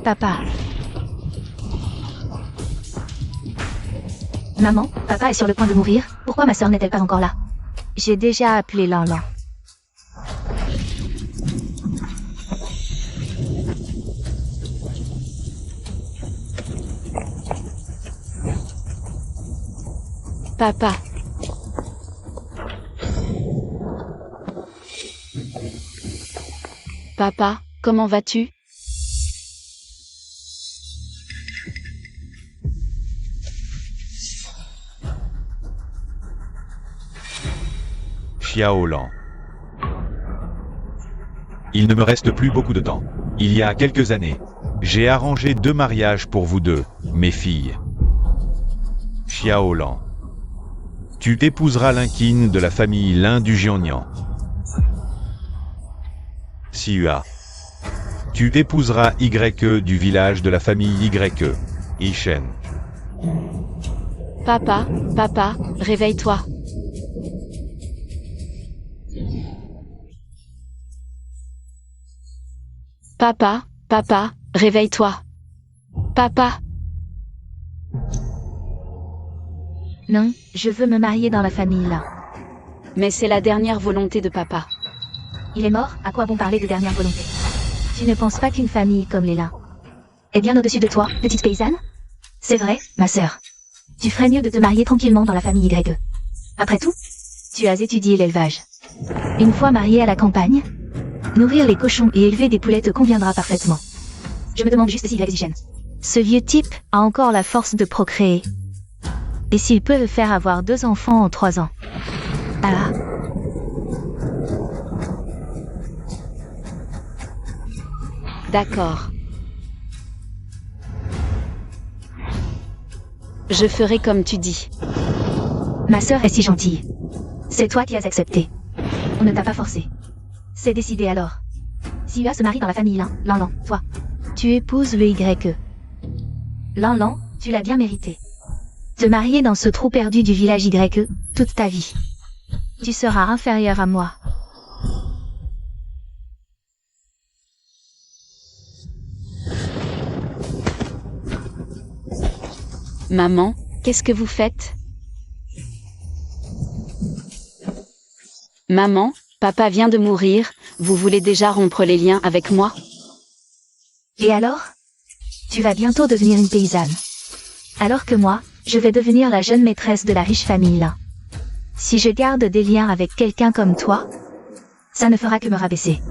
Papa. Maman, papa est sur le point de mourir. Pourquoi ma sœur n'est-elle pas encore là? J'ai déjà appelé Lanlan. Papa. Papa, comment vas-tu? Xiaolan. Il ne me reste plus beaucoup de temps. Il y a quelques années, j'ai arrangé 2 mariages pour vous deux, mes filles. Xiaolan. Tu épouseras Linqin de la famille Lin du Jiangnan. Xihua. Tu épouseras YE du village de la famille YE. Yishen. Papa, papa, réveille-toi. Papa, papa, réveille-toi. Papa. Non, je veux me marier dans la famille là. Mais c'est la dernière volonté de papa. Il est mort, à quoi bon parler de dernière volonté? Tu ne penses pas qu'une famille comme les Lin est bien au-dessus de toi, petite paysanne? C'est vrai, ma sœur. Tu ferais mieux de te marier tranquillement dans la famille YE. Après tout, tu as étudié l'élevage. Une fois mariée à la campagne, nourrir les cochons et élever des poulets te conviendra parfaitement. Je me demande juste s'il a Yishen. Ce vieux type a encore la force de procréer. Et s'il peut le faire avoir 2 enfants en 3 ans. Ah. D'accord. Je ferai comme tu dis. Ma sœur est si gentille. C'est toi qui as accepté. On ne t'a pas forcé. C'est décidé alors. Xihua se marie dans la famille Lanlan, toi. Tu épouses le YE. Lanlan, tu l'as bien mérité. Te marier dans ce trou perdu du village YE, toute ta vie. Tu seras inférieur à moi. Maman, qu'est-ce que vous faites? Maman, papa vient de mourir, vous voulez déjà rompre les liens avec moi? Et alors? Tu vas bientôt devenir une paysanne. Alors que moi, je vais devenir la jeune maîtresse de la riche famille là. Si je garde des liens avec quelqu'un comme toi, ça ne fera que me rabaisser.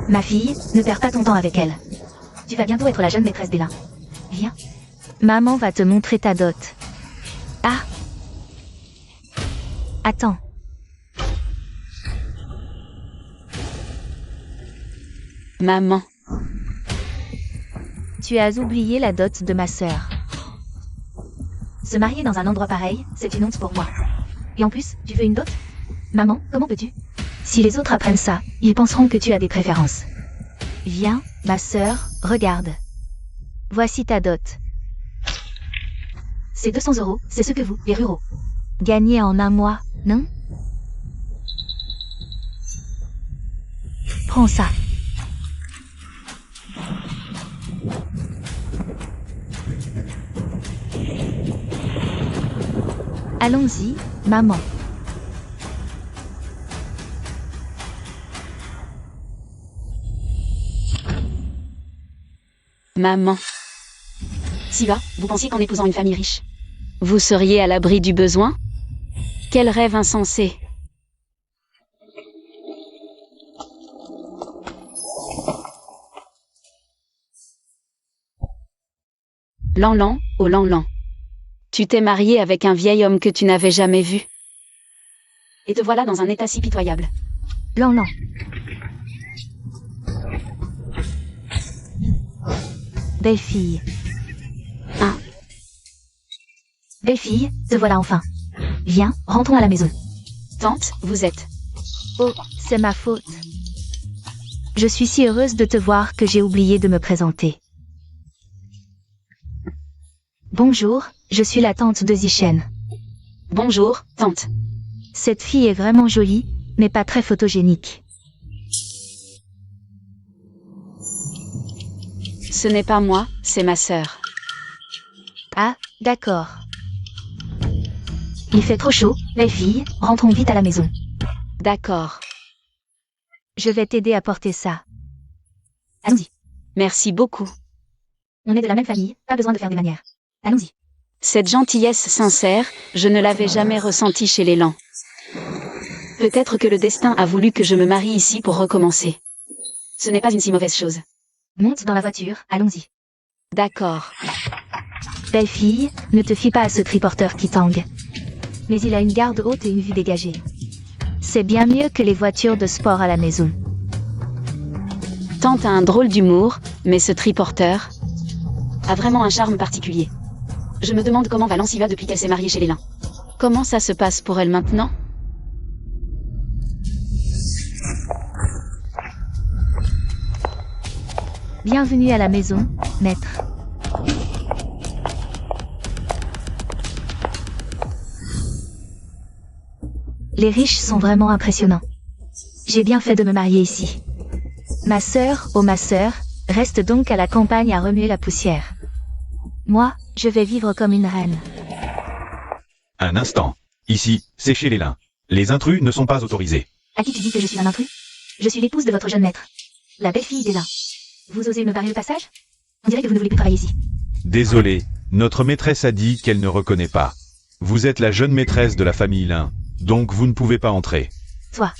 Ma fille, ne perds pas ton temps avec elle. Tu vas bientôt être la jeune maîtresse des Lin. Viens. Maman va te montrer ta dot. Ah. Attends. Maman. Tu as oublié la dot de ma sœur. Se marier dans un endroit pareil, c'est une honte pour moi. Et en plus, tu veux une dot? Maman, comment peux-tu? Si les autres apprennent ça, ils penseront que tu as des préférences. Viens, ma sœur, regarde. Voici ta dot. C'est 200 €, c'est ce que vous, les ruraux, gagnez en un mois, non? Prends ça. Allons-y, maman. Maman. Xihua, vous pensiez qu'en épousant une famille riche, vous seriez à l'abri du besoin? Quel rêve insensé. Lanlan, oh Lanlan. Tu t'es marié avec un vieil homme que tu n'avais jamais vu. Et te voilà dans un état si pitoyable. Lanlan. Belle fille. Hein? Belle fille, te voilà enfin. Viens, rentrons à la maison. Tante, vous êtes... Oh, c'est ma faute. Je suis si heureuse de te voir que j'ai oublié de me présenter. Bonjour, je suis la tante de Yishen. Bonjour, tante. Cette fille est vraiment jolie, mais pas très photogénique. Ce n'est pas moi, c'est ma sœur. Ah, d'accord. Il fait trop chaud, les filles, rentrons vite à la maison. D'accord. Je vais t'aider à porter ça. Allons-y. Merci beaucoup. On est de la même famille, pas besoin de faire des manières. Allons-y. Cette gentillesse sincère, je ne l'avais jamais ressentie chez les Lans. Peut-être que le destin a voulu que je me marie ici pour recommencer. Ce n'est pas une si mauvaise chose. Monte dans la voiture, allons-y. D'accord. Belle fille, ne te fie pas à ce triporteur qui tangue. Mais il a une garde haute et une vue dégagée. C'est bien mieux que les voitures de sport à la maison. Tante a un drôle d'humour, mais ce triporteur a vraiment un charme particulier. Je me demande comment Valence y va depuis qu'elle s'est mariée chez les Lins. Comment ça se passe pour elle maintenant? Bienvenue à la maison, maître. Les riches sont vraiment impressionnants. J'ai bien fait de me marier ici. Ma sœur, oh ma sœur, reste donc à la campagne à remuer la poussière. Moi, je vais vivre comme une reine. Un instant. Ici, c'est chez les Lins. Les intrus ne sont pas autorisés. À qui tu dis que je suis un intrus? Je suis l'épouse de votre jeune maître. La belle fille des Lins. Vous osez me barrer le passage? On dirait que vous ne voulez plus travailler ici. Désolé, notre maîtresse a dit qu'elle ne reconnaît pas. Vous êtes la jeune maîtresse de la famille Lin, donc vous ne pouvez pas entrer. Toi.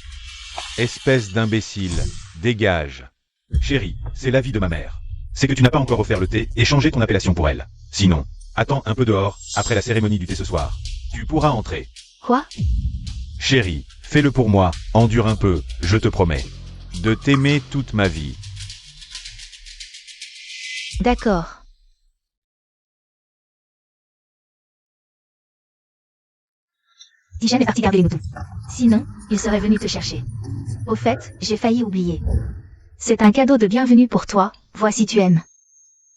Espèce d'imbécile, dégage. Chérie, c'est l'avis de ma mère. C'est que tu n'as pas encore offert le thé et changé ton appellation pour elle. Sinon, attends un peu dehors, après la cérémonie du thé ce soir. Tu pourras entrer. Quoi? Chérie, fais-le pour moi, endure un peu, je te promets. De t'aimer toute ma vie. D'accord. Zichem est parti garder les moutons. Sinon, il serait venu te chercher. Au fait, j'ai failli oublier. C'est un cadeau de bienvenue pour toi, vois si tu aimes.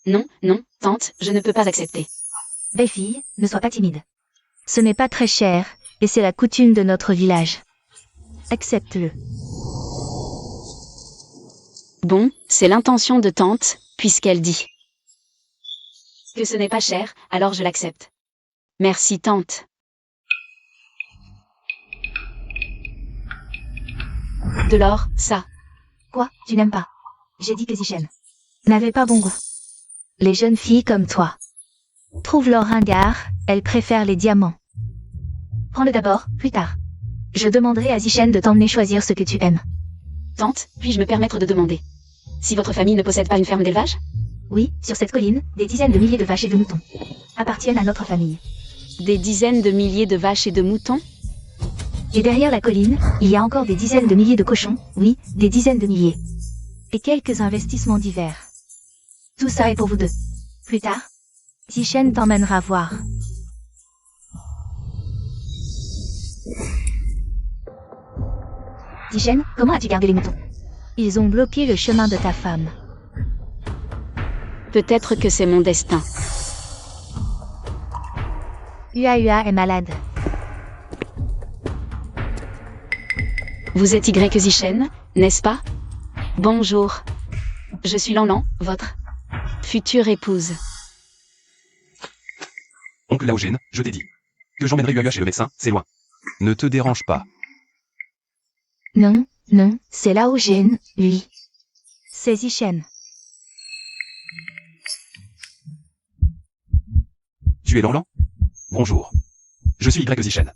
Non, non, tante, je ne peux pas accepter. Belle fille, ne sois pas timide. Ce n'est pas très cher, et c'est la coutume de notre village. Accepte-le. Bon, c'est l'intention de tante, puisqu'elle dit que ce n'est pas cher, alors je l'accepte. Merci tante. De l'or, ça. Quoi, tu n'aimes pas? J'ai dit que Zichem n'avait pas bon goût. Les jeunes filles comme toi trouvent l'or ringard, elles préfèrent les diamants. Prends-le d'abord, plus tard. Je demanderai à Zichem de t'emmener choisir ce que tu aimes. Tante, puis-je me permettre de demander si votre famille ne possède pas une ferme d'élevage? Oui, sur cette colline, des dizaines de milliers de vaches et de moutons appartiennent à notre famille. Des dizaines de milliers de vaches et de moutons? Et derrière la colline, il y a encore des dizaines de milliers de cochons, oui, des dizaines de milliers. Et quelques investissements divers. Tout ça est pour vous deux. Plus tard, Zichem t'emmènera voir. Zichem, comment as-tu gardé les moutons? Ils ont bloqué le chemin de ta femme. Peut-être que c'est mon destin. Ua est malade. Vous êtes Y Zichem, n'est-ce pas? Bonjour. Je suis Lanlan, votre future épouse. Oncle Laogène, je t'ai dit que j'emmènerai Ua chez le médecin, c'est loin. Ne te dérange pas. Non, non, c'est Laogène, lui. C'est Zichem. Tu es Lanlan? Bonjour. Je suis Y Zichem.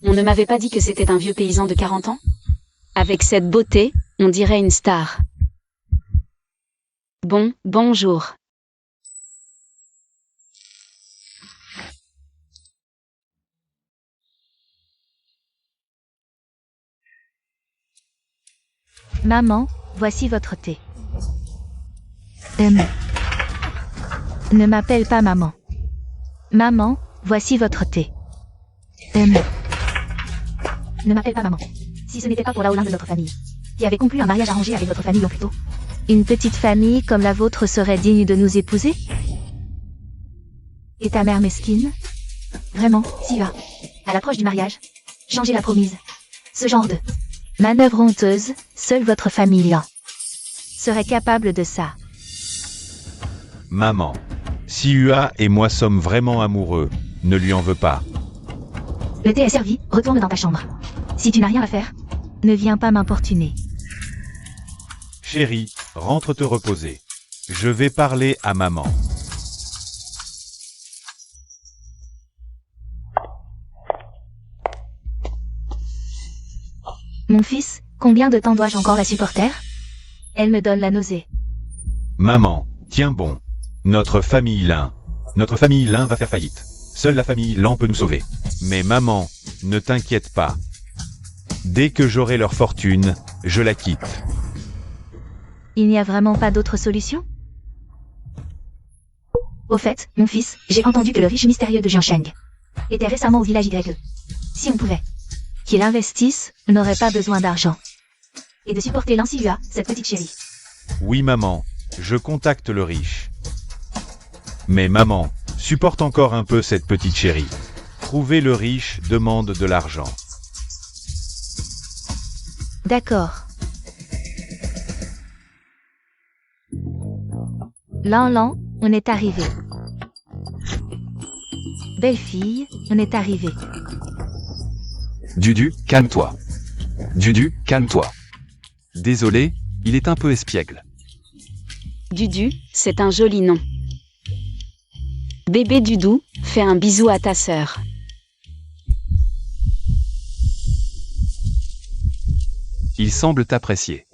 On ne m'avait pas dit que c'était un vieux paysan de 40 ans? Avec cette beauté, on dirait une star. Bon, bonjour. Maman, voici votre thé. Ne m'appelle pas maman. Maman, voici votre thé. Ne m'appelle pas maman. Si ce n'était pas pour Laolin de notre famille, qui avait conclu un mariage arrangé avec votre famille en plus tôt. Une petite famille comme la vôtre serait digne de nous épouser? Et ta mère mesquine? Vraiment, si va. À l'approche du mariage, changer la promise. Ce genre de manœuvre honteuse, seule votre famille là serait capable de ça. Maman. Si Ua et moi sommes vraiment amoureux, ne lui en veux pas. Le thé est servi, retourne dans ta chambre. Si tu n'as rien à faire, ne viens pas m'importuner. Chérie, rentre te reposer. Je vais parler à maman. Mon fils, combien de temps dois-je encore la supporter? Elle me donne la nausée. Maman, tiens bon. Notre famille Lin va faire faillite. Seule la famille Lan peut nous sauver. Mais maman, ne t'inquiète pas. Dès que j'aurai leur fortune, je la quitte. Il n'y a vraiment pas d'autre solution? Au fait, mon fils, j'ai entendu que le riche mystérieux de Jiansheng était récemment au village YE. Si on pouvait qu'il investisse, on n'aurait pas besoin d'argent. Et de supporter Lancillua, cette petite chérie. Oui maman, je contacte le riche. Mais maman, supporte encore un peu cette petite chérie. Trouver le riche demande de l'argent. D'accord. Lan, on est arrivé. Belle fille, on est arrivé. Dudu, calme-toi. Dudu, calme-toi. Désolé, il est un peu espiègle. Dudu, c'est un joli nom. Bébé Dudou, fais un bisou à ta sœur. Il semble t'apprécier.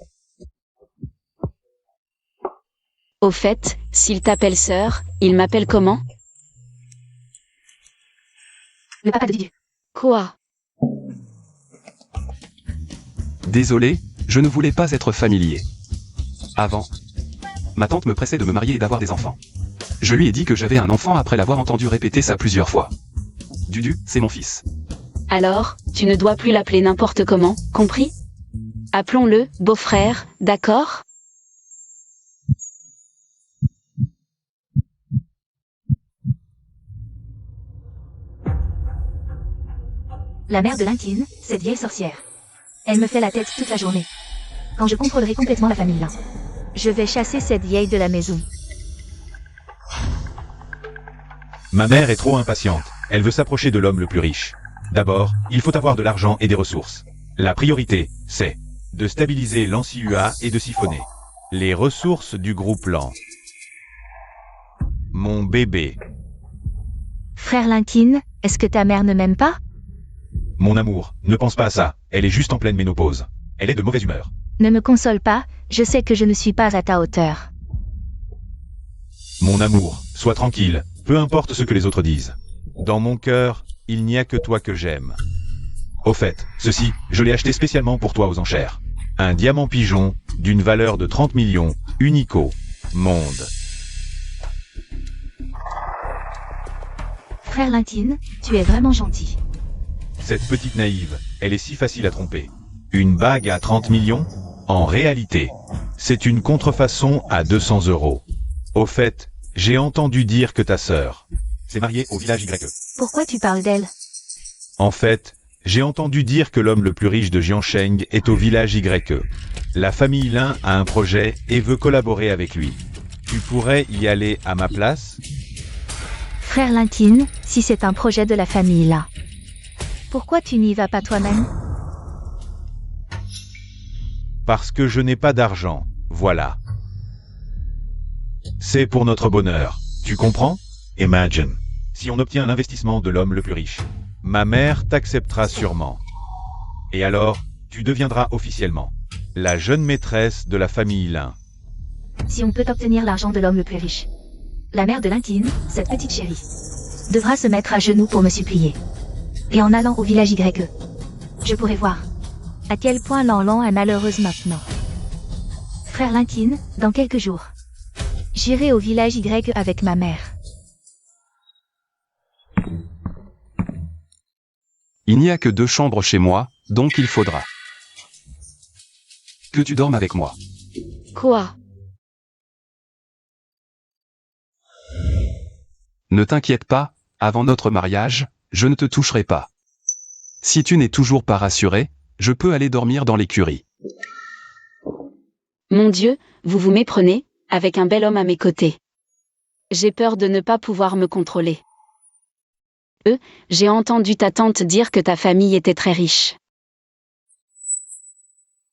Au fait, s'il t'appelle sœur, il m'appelle comment? Le papa de Dudu. Quoi? Désolé, je ne voulais pas être familier. Avant, ma tante me pressait de me marier et d'avoir des enfants. Je lui ai dit que j'avais un enfant après l'avoir entendu répéter ça plusieurs fois. Dudu, c'est mon fils. Alors, tu ne dois plus l'appeler n'importe comment, compris? Appelons-le beau-frère, d'accord? La mère de Linkin, cette vieille sorcière. Elle me fait la tête toute la journée. Quand je contrôlerai complètement la famille Lin, je vais chasser cette vieille de la maison. Ma mère est trop impatiente. Elle veut s'approcher de l'homme le plus riche. D'abord, il faut avoir de l'argent et des ressources. La priorité, c'est de stabiliser Lancillua et de siphonner les ressources du groupe Lan. Mon bébé. Frère Linkin, est-ce que ta mère ne m'aime pas? Mon amour, ne pense pas à ça. Elle est juste en pleine ménopause. Elle est de mauvaise humeur. Ne me console pas, je sais que je ne suis pas à ta hauteur. Mon amour, sois tranquille, peu importe ce que les autres disent. Dans mon cœur, il n'y a que toi que j'aime. Au fait, ceci, je l'ai acheté spécialement pour toi aux enchères. Un diamant pigeon, d'une valeur de 30 millions, unico, monde. Frère Linkin, tu es vraiment gentil. Cette petite naïve, elle est si facile à tromper. Une bague à 30 millions? En réalité, c'est une contrefaçon à 200 €. Au fait, j'ai entendu dire que ta sœur s'est mariée au village YE. Pourquoi tu parles d'elle? En fait, j'ai entendu dire que l'homme le plus riche de Jiansheng est au village YE. La famille Lin a un projet et veut collaborer avec lui. Tu pourrais y aller à ma place? Frère Linkin, si c'est un projet de la famille là, pourquoi tu n'y vas pas toi-même? Parce que je n'ai pas d'argent, voilà. C'est pour notre bonheur, tu comprends? Imagine, si on obtient l'investissement de l'homme le plus riche, ma mère t'acceptera sûrement. Et alors, tu deviendras officiellement la jeune maîtresse de la famille Lin. Si on peut obtenir l'argent de l'homme le plus riche, la mère de Linkin, cette petite chérie, devra se mettre à genoux pour me supplier. Et en allant au village YE, je pourrai voir à quel point Lan est malheureuse maintenant. Frère Linkin, dans quelques jours, j'irai au village YE avec ma mère. Il n'y a que 2 chambres chez moi, donc il faudra que tu dormes avec moi. Quoi? Ne t'inquiète pas, avant notre mariage, je ne te toucherai pas. Si tu n'es toujours pas rassuré, je peux aller dormir dans l'écurie. Mon Dieu, vous vous méprenez, avec un bel homme à mes côtés. J'ai peur de ne pas pouvoir me contrôler. J'ai entendu ta tante dire que ta famille était très riche.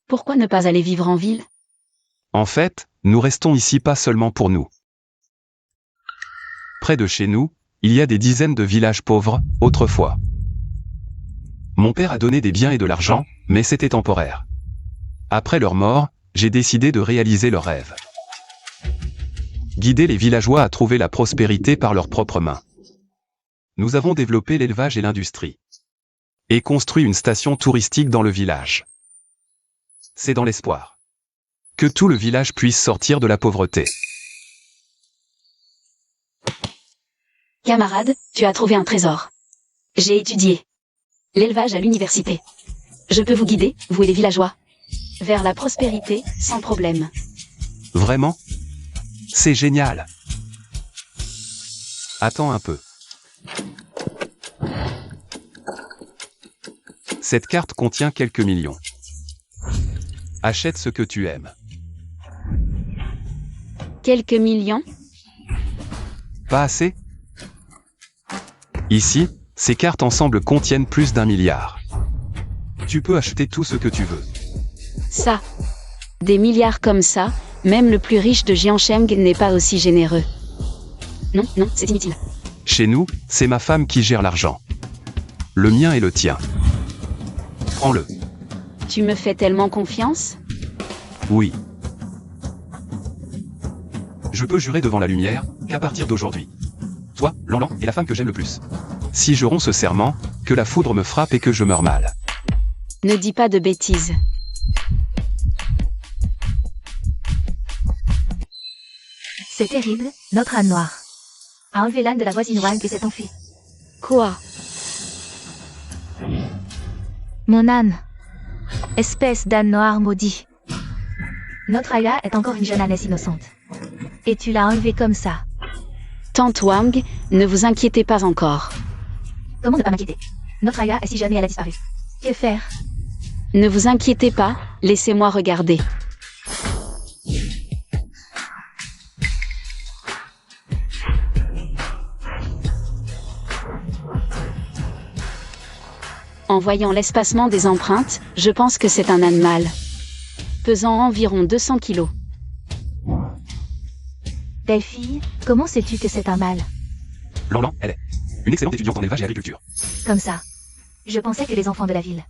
Pourquoi ne pas aller vivre en ville? En fait, nous restons ici pas seulement pour nous. Près de chez nous, il y a des dizaines de villages pauvres, autrefois. Mon père a donné des biens et de l'argent, mais c'était temporaire. Après leur mort, j'ai décidé de réaliser leur rêve. Guider les villageois à trouver la prospérité par leurs propres mains. Nous avons développé l'élevage et l'industrie. Et construit une station touristique dans le village. C'est dans l'espoir que tout le village puisse sortir de la pauvreté. Camarade, tu as trouvé un trésor. J'ai étudié l'élevage à l'université. Je peux vous guider, vous et les villageois, vers la prospérité, sans problème. Vraiment? C'est génial. Attends un peu. Cette carte contient quelques millions. Achète ce que tu aimes. Quelques millions? Pas assez? Ici, ces cartes ensemble contiennent plus d'1 milliard. Tu peux acheter tout ce que tu veux. Ça. Des milliards comme ça, même le plus riche de Jiancheng n'est pas aussi généreux. Non, c'est inutile. Chez nous, c'est ma femme qui gère l'argent. Le mien et le tien. Prends-le. Tu me fais tellement confiance? Oui. Je peux jurer devant la lumière qu'à partir d'aujourd'hui, toi, Lanlan, est la femme que j'aime le plus. Si je romps ce serment, que la foudre me frappe et que je meurs mal. Ne dis pas de bêtises. C'est terrible, notre âne noir a enlevé l'âne de la voisine Wang et s'est enfui. Quoi? Mon âne. Espèce d'âne noir maudit. Notre Aya est encore une jeune ânesse innocente. Et tu l'as enlevée comme ça. Tante Wang, ne vous inquiétez pas encore. Comment ne pas m'inquiéter? Notre Aya est si jeune et elle a disparu. Que faire? Ne vous inquiétez pas, laissez-moi regarder. En voyant l'espacement des empreintes, je pense que c'est un âne mâle. Pesant environ 200 kilos. Delphine, comment sais-tu que c'est un mâle? Lanlan, elle est une excellente étudiante en élevage et agriculture. Comme ça. Je pensais que les enfants de la ville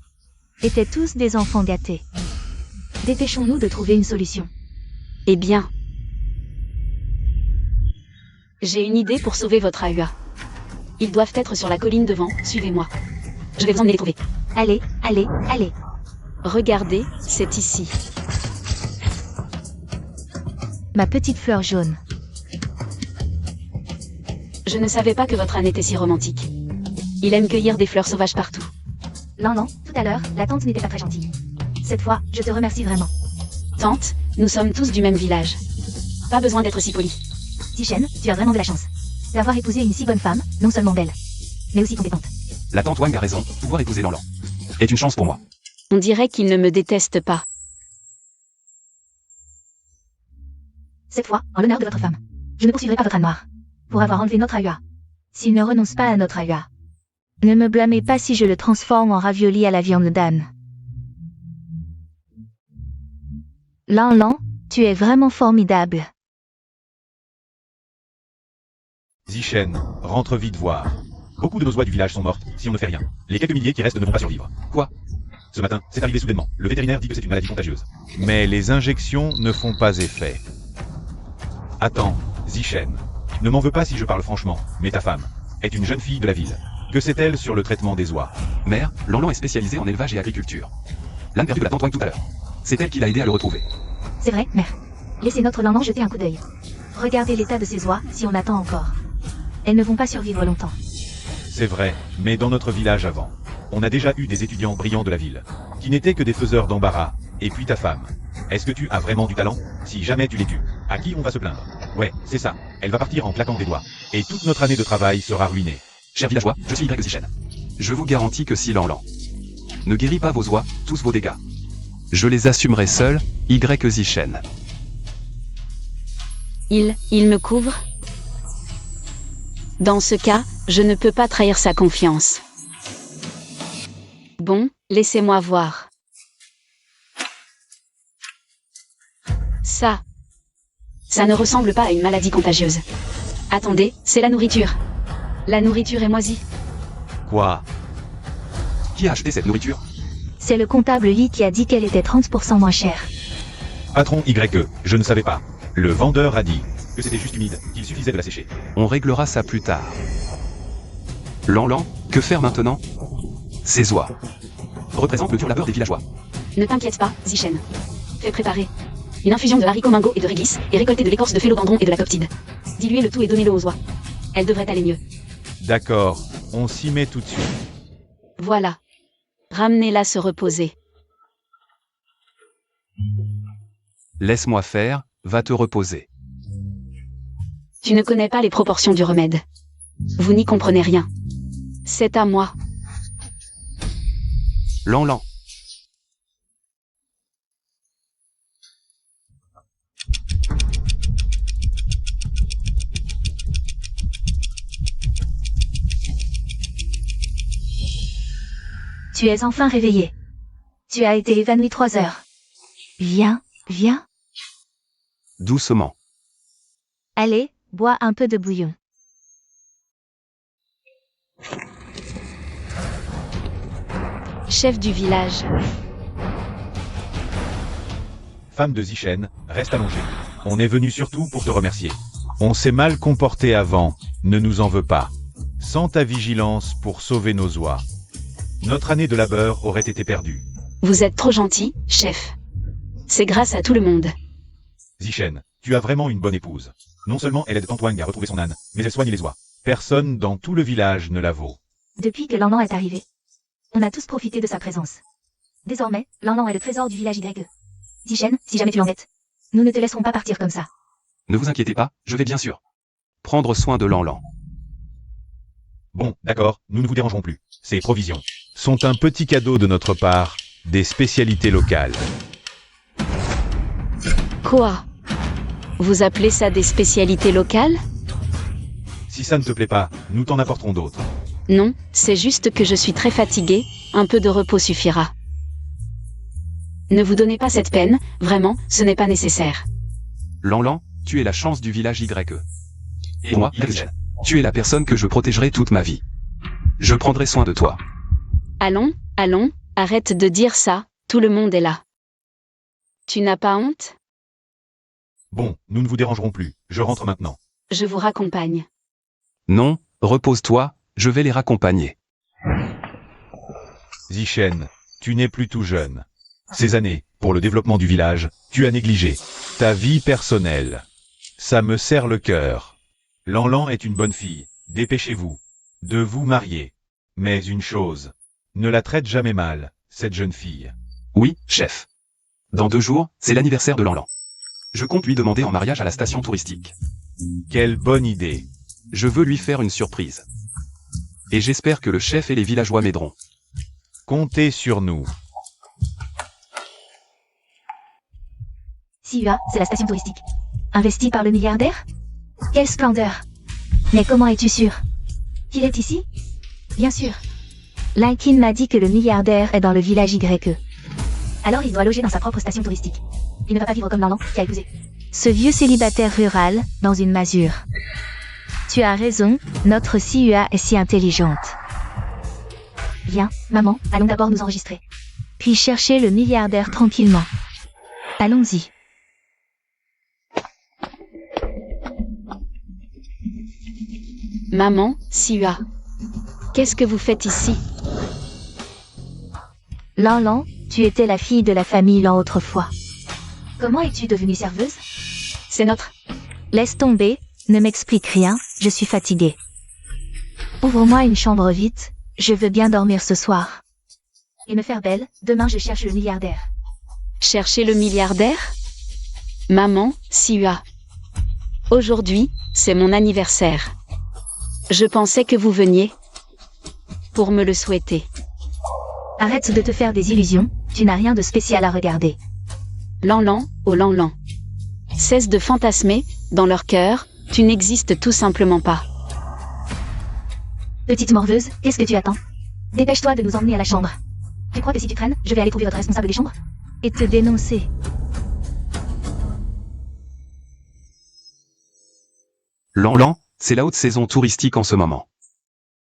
étaient tous des enfants gâtés. Dépêchons-nous de trouver une solution. Eh bien. J'ai une idée pour sauver votre Aya. Ils doivent être sur la colline devant, suivez-moi. Je vais vous emmener les trouver. Allez, allez, allez. Regardez, c'est ici. Ma petite fleur jaune. Je ne savais pas que votre âne était si romantique. Il aime cueillir des fleurs sauvages partout. Non, tout à l'heure, la tante n'était pas très gentille. Cette fois, je te remercie vraiment. Tante, nous sommes tous du même village. Pas besoin d'être si poli. Zichen, tu as vraiment de la chance d'avoir épousé une si bonne femme, non seulement belle, mais aussi compétente. La tante Wang a raison, pouvoir épouser Lanlan est une chance pour moi. On dirait qu'il ne me déteste pas. Cette fois, en l'honneur de votre femme, je ne poursuivrai pas votre âne noir pour avoir enlevé notre Aya. S'il ne renonce pas à notre Aya, ne me blâmez pas si je le transforme en ravioli à la viande d'âne. Lanlan, tu es vraiment formidable. Zichen, rentre vite voir. Beaucoup de nos oies du village sont mortes, si on ne fait rien. Les quelques milliers qui restent ne vont pas survivre. Quoi? Ce matin, c'est arrivé soudainement. Le vétérinaire dit que c'est une maladie contagieuse. Mais les injections ne font pas effet. Attends, Zichen. Ne m'en veux pas si je parle franchement, mais ta femme est une jeune fille de la ville. Que sait-elle sur le traitement des oies? Mère, Lanlan est spécialisée en élevage et agriculture. L'âne perdu de la tante Wang tout à l'heure. C'est elle qui l'a aidé à le retrouver. C'est vrai, mère. Laissez notre Lanlan jeter un coup d'œil. Regardez l'état de ces oies, si on attend encore. Elles ne vont pas survivre longtemps. C'est vrai, mais dans notre village avant, on a déjà eu des étudiants brillants de la ville, qui n'étaient que des faiseurs d'embarras, et puis ta femme. Est-ce que tu as vraiment du talent? Si jamais tu les tues, à qui on va se plaindre? Ouais, c'est ça, elle va partir en claquant des doigts, et toute notre année de travail sera ruinée. Chers villageois, je suis Y Zichen. Je vous garantis que si Lanlan ne guérit pas vos oies, tous vos dégâts, je les assumerai seul, Y Zichen. Il me couvre? Dans ce cas, je ne peux pas trahir sa confiance. Bon, laissez-moi voir. Ça ne ressemble pas à une maladie contagieuse. Attendez, c'est la nourriture. La nourriture est moisie. Quoi? Qui a acheté cette nourriture? C'est le comptable Lee qui a dit qu'elle était 30% moins chère. Patron YE, je ne savais pas. Le vendeur a dit que c'était juste humide, qu'il suffisait de la sécher. On réglera ça plus tard. Lanlan, que faire maintenant? Ces oies représentent le dur labeur des villageois. Ne t'inquiète pas, Zichen. Fais préparer une infusion de haricots mango et de réglisse, et récolter de l'écorce de phélodendron et de la coptide. Diluez le tout et donnez-le aux oies. Elles devraient aller mieux. D'accord, on s'y met tout de suite. Voilà. Ramenez-la se reposer. Laisse-moi faire, va te reposer. Tu ne connais pas les proportions du remède. Vous n'y comprenez rien. C'est à moi. Lanlan. Tu es enfin réveillé. Tu as été évanoui 3 heures. Viens, viens. Doucement. Allez, bois un peu de bouillon. Chef du village. Femme de Zichen, reste allongée. On est venu surtout pour te remercier. On s'est mal comporté avant, ne nous en veux pas. Sans ta vigilance pour sauver nos oies, notre année de labeur aurait été perdue. Vous êtes trop gentil, chef. C'est grâce à tout le monde. Zichen, tu as vraiment une bonne épouse. Non seulement elle aide Tantwang à retrouver son âne, mais elle soigne les oies. Personne dans tout le village ne la vaut. Depuis que Lanlan est arrivé, on a tous profité de sa présence. Désormais, Lanlan est le trésor du village YE. Zichen, si jamais tu l'embêtes, nous ne te laisserons pas partir comme ça. Ne vous inquiétez pas, je vais bien sûr prendre soin de Lanlan. Bon, d'accord, nous ne vous dérangerons plus. Ces provisions sont un petit cadeau de notre part, des spécialités locales. Quoi? Vous appelez ça des spécialités locales? Si ça ne te plaît pas, nous t'en apporterons d'autres. Non, c'est juste que je suis très fatiguée, un peu de repos suffira. Ne vous donnez pas cette peine, vraiment, ce n'est pas nécessaire. Lanlan, tu es la chance du village YE. Et moi, Zichen, tu es la personne que je protégerai toute ma vie. Je prendrai soin de toi. Allons, allons, arrête de dire ça, tout le monde est là. Tu n'as pas honte? Bon, nous ne vous dérangerons plus, je rentre maintenant. Je vous raccompagne. Non, repose-toi, je vais les raccompagner. Zichen, tu n'es plus tout jeune. Ces années, pour le développement du village, tu as négligé ta vie personnelle. Ça me serre le cœur. Lanlan est une bonne fille, dépêchez-vous de vous marier. Mais une chose, ne la traite jamais mal, cette jeune fille. Oui, chef. Dans 2 jours, c'est l'anniversaire de Lanlan. Je compte lui demander en mariage à la station touristique. Quelle bonne idée. Je veux lui faire une surprise. Et j'espère que le chef et les villageois m'aideront. Comptez sur nous. Siua, c'est la station touristique. Investie par le milliardaire? Quelle splendeur! Mais comment es-tu sûr? Qu'il est ici? Bien sûr. Linkin m'a dit que le milliardaire est dans le village YE. Alors il doit loger dans sa propre station touristique. Il ne va pas vivre comme Lanlan, qui a épousé ce vieux célibataire rural, dans une masure. Tu as raison, notre Siua est si intelligente. Viens, maman, allons d'abord nous enregistrer. Puis chercher le milliardaire tranquillement. Allons-y. Maman, Siua. Qu'est-ce que vous faites ici? Lanlan, tu étais la fille de la famille Lan autrefois. Comment es-tu devenue serveuse? C'est notre... Laisse tomber, ne m'explique rien, je suis fatiguée. Ouvre-moi une chambre vite, je veux bien dormir ce soir. Et me faire belle, demain je cherche le milliardaire. Chercher le milliardaire? Maman, Siua. Aujourd'hui, c'est mon anniversaire. Je pensais que vous veniez pour me le souhaiter. Arrête de te faire des illusions, tu n'as rien de spécial à regarder. Lanlan, oh Lanlan. Cesse de fantasmer, dans leur cœur, tu n'existes tout simplement pas. Petite morveuse, qu'est-ce que tu attends? Dépêche-toi de nous emmener à la chambre. Tu crois que si tu traînes, je vais aller trouver votre responsable des chambres? Et te dénoncer. Lan, c'est la haute saison touristique en ce moment.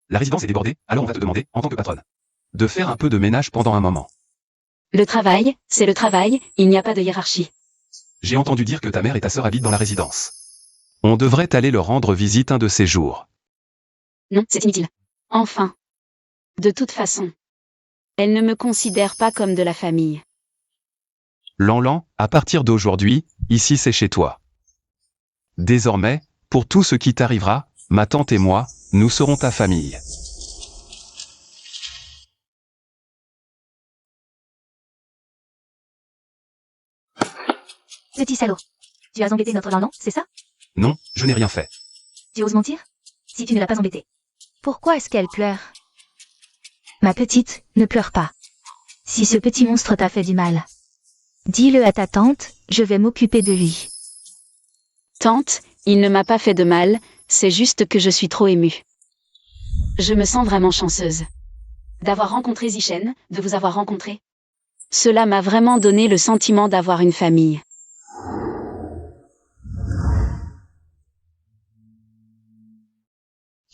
La résidence est débordée, alors on va te demander, en tant que patronne, de faire un peu de ménage pendant un moment. Le travail, c'est le travail, il n'y a pas de hiérarchie. J'ai entendu dire que ta mère et ta sœur habitent dans la résidence. On devrait aller leur rendre visite un de ces jours. Non, c'est inutile. Enfin. De toute façon. Elle ne me considère pas comme de la famille. Lan, à partir d'aujourd'hui, ici c'est chez toi. Désormais, pour tout ce qui t'arrivera, ma tante et moi, nous serons ta famille. Petit salaud. Tu as embêté notre Lan, c'est ça? Non, je n'ai rien fait. Tu oses mentir? Si tu ne l'as pas embêté. Pourquoi est-ce qu'elle pleure? Ma petite, ne pleure pas. Si ce petit monstre t'a fait du mal, dis-le à ta tante, je vais m'occuper de lui. Tante, il ne m'a pas fait de mal, c'est juste que je suis trop émue. Je me sens vraiment chanceuse. D'avoir rencontré Zichen, de vous avoir rencontré. Cela m'a vraiment donné le sentiment d'avoir une famille.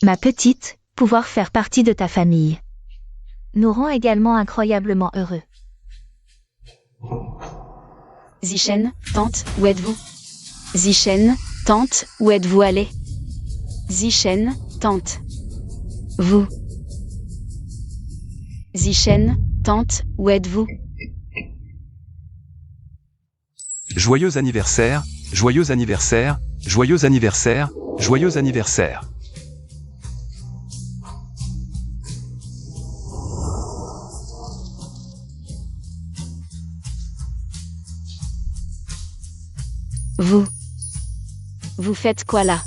Ma petite, pouvoir faire partie de ta famille nous rend également incroyablement heureux. Zichen, tante, où êtes-vous? Zichen, tante, où êtes-vous allée? Zichen, tante. Vous. Zichen, tante, où êtes-vous? Joyeux anniversaire, joyeux anniversaire, joyeux anniversaire, joyeux anniversaire. Vous faites quoi là?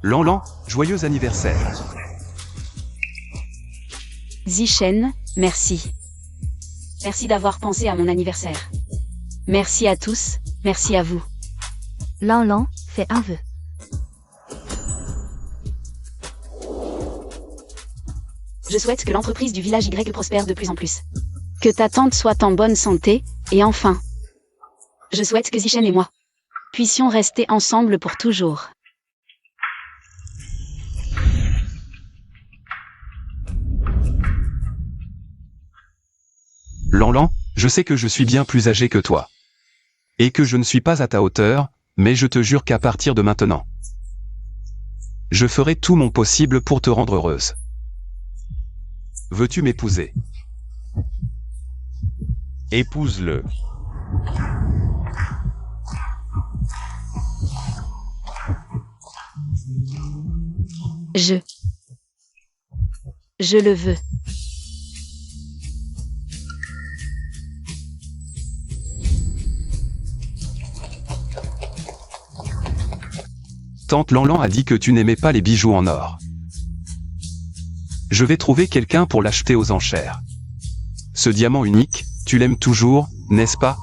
Lan, joyeux anniversaire. Zichen, merci. Merci d'avoir pensé à mon anniversaire. Merci à tous, merci à vous. Lan, fais un vœu. Je souhaite que l'entreprise du village Y prospère de plus en plus. Que ta tante soit en bonne santé, et enfin. Je souhaite que Zichen et moi puissions rester ensemble pour toujours. Lan, je sais que je suis bien plus âgé que toi. Et que je ne suis pas à ta hauteur, mais je te jure qu'à partir de maintenant, je ferai tout mon possible pour te rendre heureuse. Veux-tu m'épouser? Épouse-le. Je le veux. Tante Lan a dit que tu n'aimais pas les bijoux en or. Je vais trouver quelqu'un pour l'acheter aux enchères. Ce diamant unique, tu l'aimes toujours, n'est-ce pas?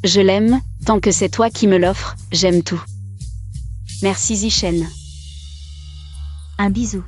Je l'aime, tant que c'est toi qui me l'offres, j'aime tout. Merci Zichen. Un bisou.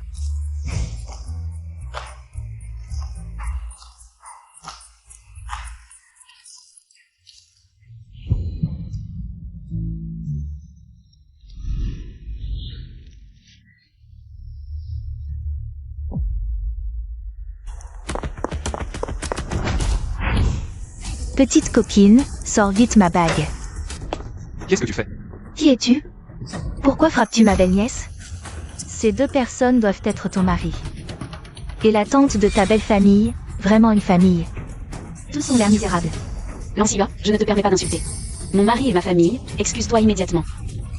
Petite coquine, sors vite ma bague. Qu'est-ce que tu fais? Qui es-tu? Pourquoi frappes-tu ma belle-nièce? Ces deux personnes doivent être ton mari. Et la tante de ta belle famille, vraiment une famille. Tous ont l'air misérables. Lanciva, je ne te permets pas d'insulter. Mon mari et ma famille, excuse-toi immédiatement.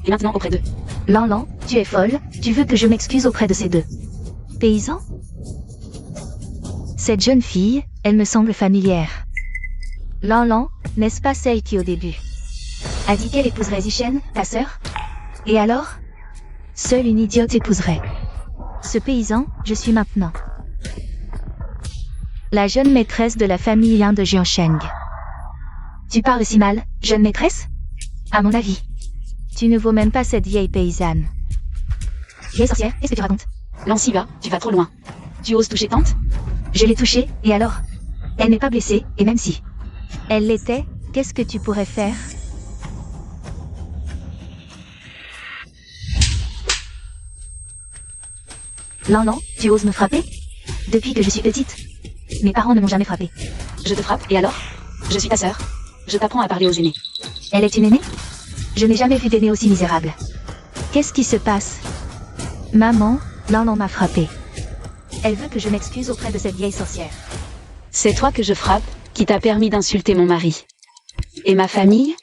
Et maintenant auprès d'eux. Lan, tu es folle, tu veux que je m'excuse auprès de ces deux paysans? Cette jeune fille, elle me semble familière. Lan, n'est-ce pas celle qui au début a dit qu'elle épouserait Zichen, ta sœur? Et alors? Seule une idiote épouserait ce paysan, je suis maintenant la jeune maîtresse de la famille Lin de Jiansheng. Tu parles si mal, jeune maîtresse? À mon avis, Tu ne vaux même pas cette vieille paysanne. Vieille sorcière, qu'est-ce que tu racontes? Lanciva, tu vas trop loin. Tu oses toucher tante? Je l'ai touchée, et alors? Elle n'est pas blessée, et même si. Elle l'était, qu'est-ce que tu pourrais faire? Non, tu oses me frapper? Depuis que je suis petite. Mes parents ne m'ont jamais frappée. Je te frappe, et alors? Je suis ta sœur. Je t'apprends à parler aux aînés. Elle est une aînée? Je n'ai jamais vu d'aînée aussi misérable. Qu'est-ce qui se passe? Maman, Lan m'a frappé. Elle veut que je m'excuse auprès de cette vieille sorcière. C'est toi que je frappe, qui t'a permis d'insulter mon mari. Et ma famille?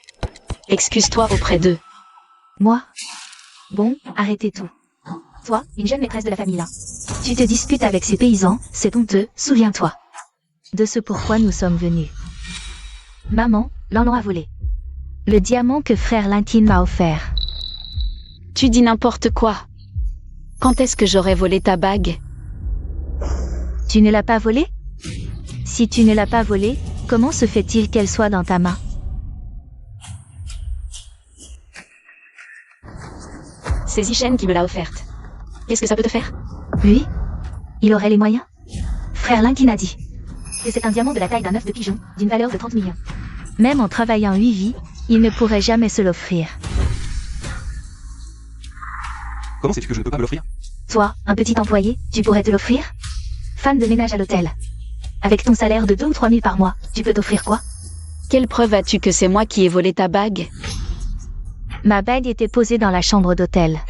Excuse-toi auprès d'eux. Moi? Bon, arrêtez tout. Toi, une jeune maîtresse de la famille là. Tu te disputes avec ces paysans, c'est honteux, souviens-toi. De ce pourquoi nous sommes venus. Maman, Lan a volé. Le diamant que frère Linkin m'a offert. Tu dis n'importe quoi. Quand est-ce que j'aurais volé ta bague? Tu ne l'as pas volée? Si tu ne l'as pas volée, comment se fait-il qu'elle soit dans ta main? C'est Zichen qui me l'a offerte. Qu'est-ce que ça peut te faire? Oui? Il aurait les moyens? Frère Linkin a dit que c'est un diamant de la taille d'un œuf de pigeon, d'une valeur de 30 millions. Même en travaillant 8 vies, il ne pourrait jamais se l'offrir. Comment sais-tu que je ne peux pas me l'offrir? Toi, un petit employé, tu pourrais te l'offrir? Femme de ménage à l'hôtel. Avec ton salaire de 2 ou 3 000 par mois, tu peux t'offrir quoi? Quelle preuve as-tu que c'est moi qui ai volé ta bague? Ma bague était posée dans la chambre d'hôtel.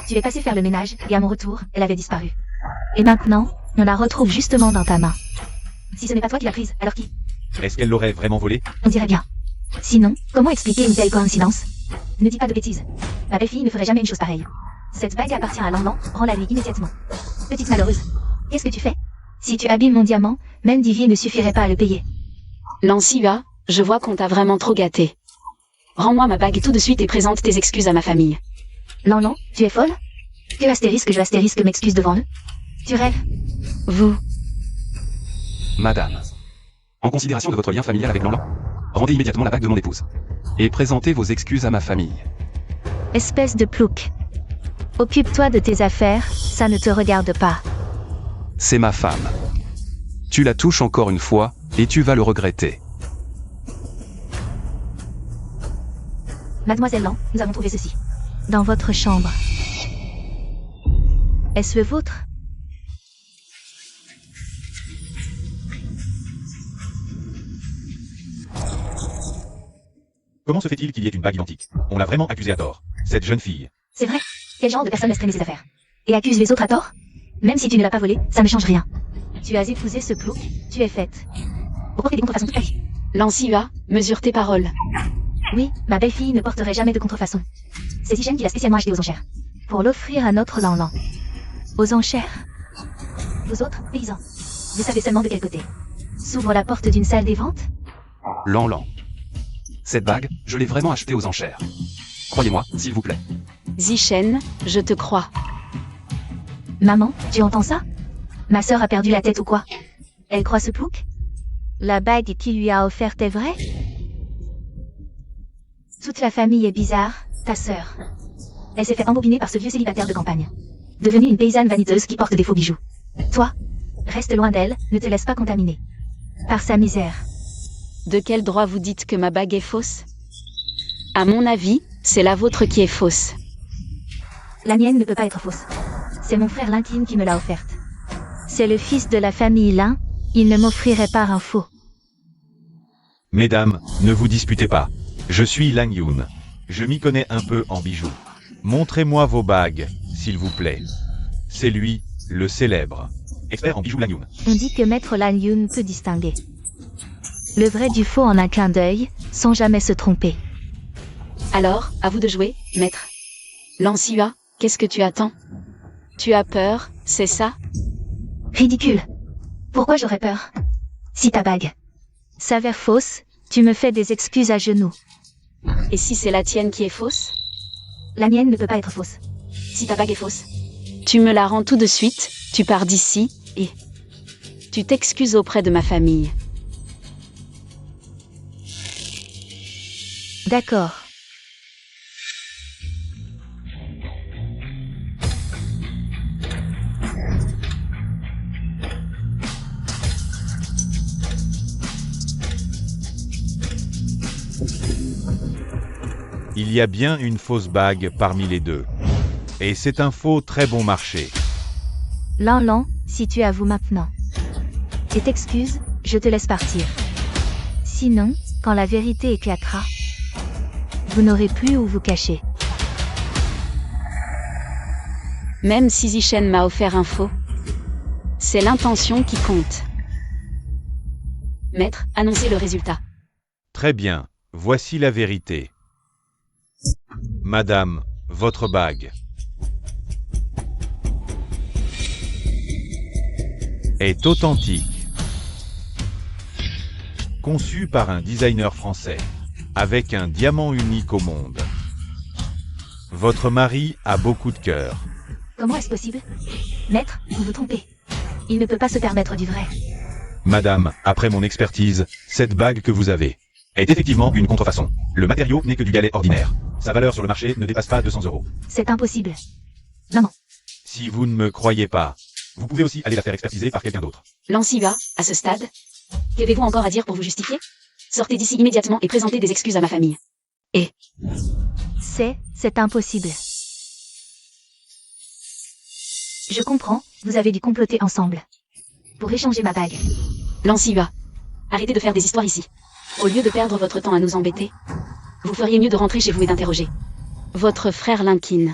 Tu es passé faire le ménage, et à mon retour, elle avait disparu. Et maintenant, on la retrouve justement dans ta main. Si ce n'est pas toi qui l'as prise, alors qui? Est-ce qu'elle l'aurait vraiment volée? On dirait bien. Sinon, comment expliquer une telle coïncidence? Ne dis pas de bêtises. Ma belle-fille ne ferait jamais une chose pareille. Cette bague appartient à Lan, rends-la-lui immédiatement. Petite malheureuse. Qu'est-ce que tu fais? Si tu abîmes mon diamant, même 10 vies ne suffirait pas à le payer. Lanciva, je vois qu'on t'a vraiment trop gâté. Rends-moi ma bague tout de suite et présente tes excuses à ma famille. Lan, tu es folle? Que astérisque je astérisque m'excuse devant eux? Tu rêves? Vous. Madame. En considération de votre lien familial avec Lan, rendez immédiatement la bague de mon épouse. Et présentez vos excuses à ma famille. Espèce de plouc. Occupe-toi de tes affaires, ça ne te regarde pas. C'est ma femme. Tu la touches encore une fois, et tu vas le regretter. Mademoiselle Lan, nous avons trouvé ceci. Dans votre chambre. Est-ce le vôtre? Comment se fait-il qu'il y ait une bague identique? On l'a vraiment accusée à tort. Cette jeune fille. C'est vrai. Quel genre de personne laisse traîner ses affaires? Et accuse les autres à tort? Même si tu ne l'as pas volé, ça ne change rien. Tu as épousé ce plouc, tu es faite. Pour porter des contrefaçons toute ta vie. Lanciva, mesure tes paroles. Oui, ma belle-fille ne porterait jamais de contrefaçon. C'est Zichen qui l'a spécialement acheté aux enchères. Pour l'offrir à notre Lan. Aux enchères. Vous autres, paysans, vous savez seulement de quel côté s'ouvre la porte d'une salle des ventes? Lan. Cette bague, je l'ai vraiment achetée aux enchères. Croyez-moi, s'il vous plaît. Zichen, je te crois. Maman, tu entends ça? Ma sœur a perdu la tête ou quoi? Elle croit ce plouc? La bague qui lui a offerte est vraie? Toute la famille est bizarre, ta sœur. Elle s'est fait embobiner par ce vieux célibataire de campagne. Devenue une paysanne vaniteuse qui porte des faux bijoux. Toi, reste loin d'elle, ne te laisse pas contaminer. Par sa misère. De quel droit vous dites que ma bague est fausse? À mon avis, c'est la vôtre qui est fausse. La mienne ne peut pas être fausse. C'est mon frère Linkin qui me l'a offerte. C'est le fils de la famille Lin, il ne m'offrirait pas un faux. Mesdames, ne vous disputez pas. Je suis Lang Yun. Je m'y connais un peu en bijoux. Montrez-moi vos bagues, s'il vous plaît. C'est lui, le célèbre. Expert en bijoux Lang Yun. On dit que Maître Lang Yun peut distinguer le vrai du faux en un clin d'œil, sans jamais se tromper. Alors, à vous de jouer, maître. Lanciva, qu'est-ce que tu attends? Tu as peur, c'est ça? Ridicule. Pourquoi j'aurais peur? Si ta bague s'avère fausse, tu me fais des excuses à genoux. Et si c'est la tienne qui est fausse? La mienne ne peut pas être fausse. Si ta bague est fausse, tu me la rends tout de suite, tu pars d'ici, et tu t'excuses auprès de ma famille. D'accord. Il y a bien une fausse bague parmi les deux. Et c'est un faux très bon marché. Lan, si tu avoues maintenant. Et t'excuses, je te laisse partir. Sinon, quand la vérité éclatera, vous n'aurez plus où vous cacher. Même si Zichen m'a offert un faux, c'est l'intention qui compte. Maître, annoncez le résultat. Très bien, voici la vérité. Madame, votre bague est authentique. Conçue par un designer français, avec un diamant unique au monde. Votre mari a beaucoup de cœur. Comment est-ce possible? Maître, vous vous trompez. Il ne peut pas se permettre du vrai. Madame, après mon expertise, cette bague que vous avez est effectivement une contrefaçon. Le matériau n'est que du galet ordinaire. Sa valeur sur le marché ne dépasse pas 200 €. C'est impossible. Non. Si vous ne me croyez pas, vous pouvez aussi aller la faire expertiser par quelqu'un d'autre. Lanciva, à ce stade, qu'avez-vous encore à dire pour vous justifier? Sortez d'ici immédiatement et présentez des excuses à ma famille. Et C'est impossible. Je comprends, vous avez dû comploter ensemble. Pour échanger ma bague. Lanciva, arrêtez de faire des histoires ici. Au lieu de perdre votre temps à nous embêter, vous feriez mieux de rentrer chez vous et d'interroger votre frère Linkin.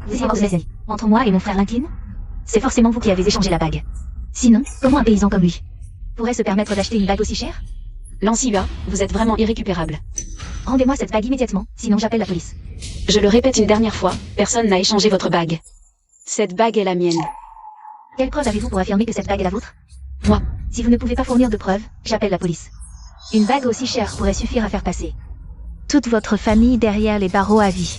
Vous y êtes entre moi et mon frère Linkin? C'est forcément vous qui avez échangé la bague. Sinon, comment un paysan comme lui pourrait se permettre d'acheter une bague aussi chère? Lanciva, vous êtes vraiment irrécupérable. Rendez-moi cette bague immédiatement, sinon j'appelle la police. Je le répète une dernière fois, personne n'a échangé votre bague. Cette bague est la mienne. Quelle preuve avez-vous pour affirmer que cette bague est la vôtre? Moi. Si vous ne pouvez pas fournir de preuves, j'appelle la police. Une bague aussi chère pourrait suffire à faire passer toute votre famille derrière les barreaux à vie.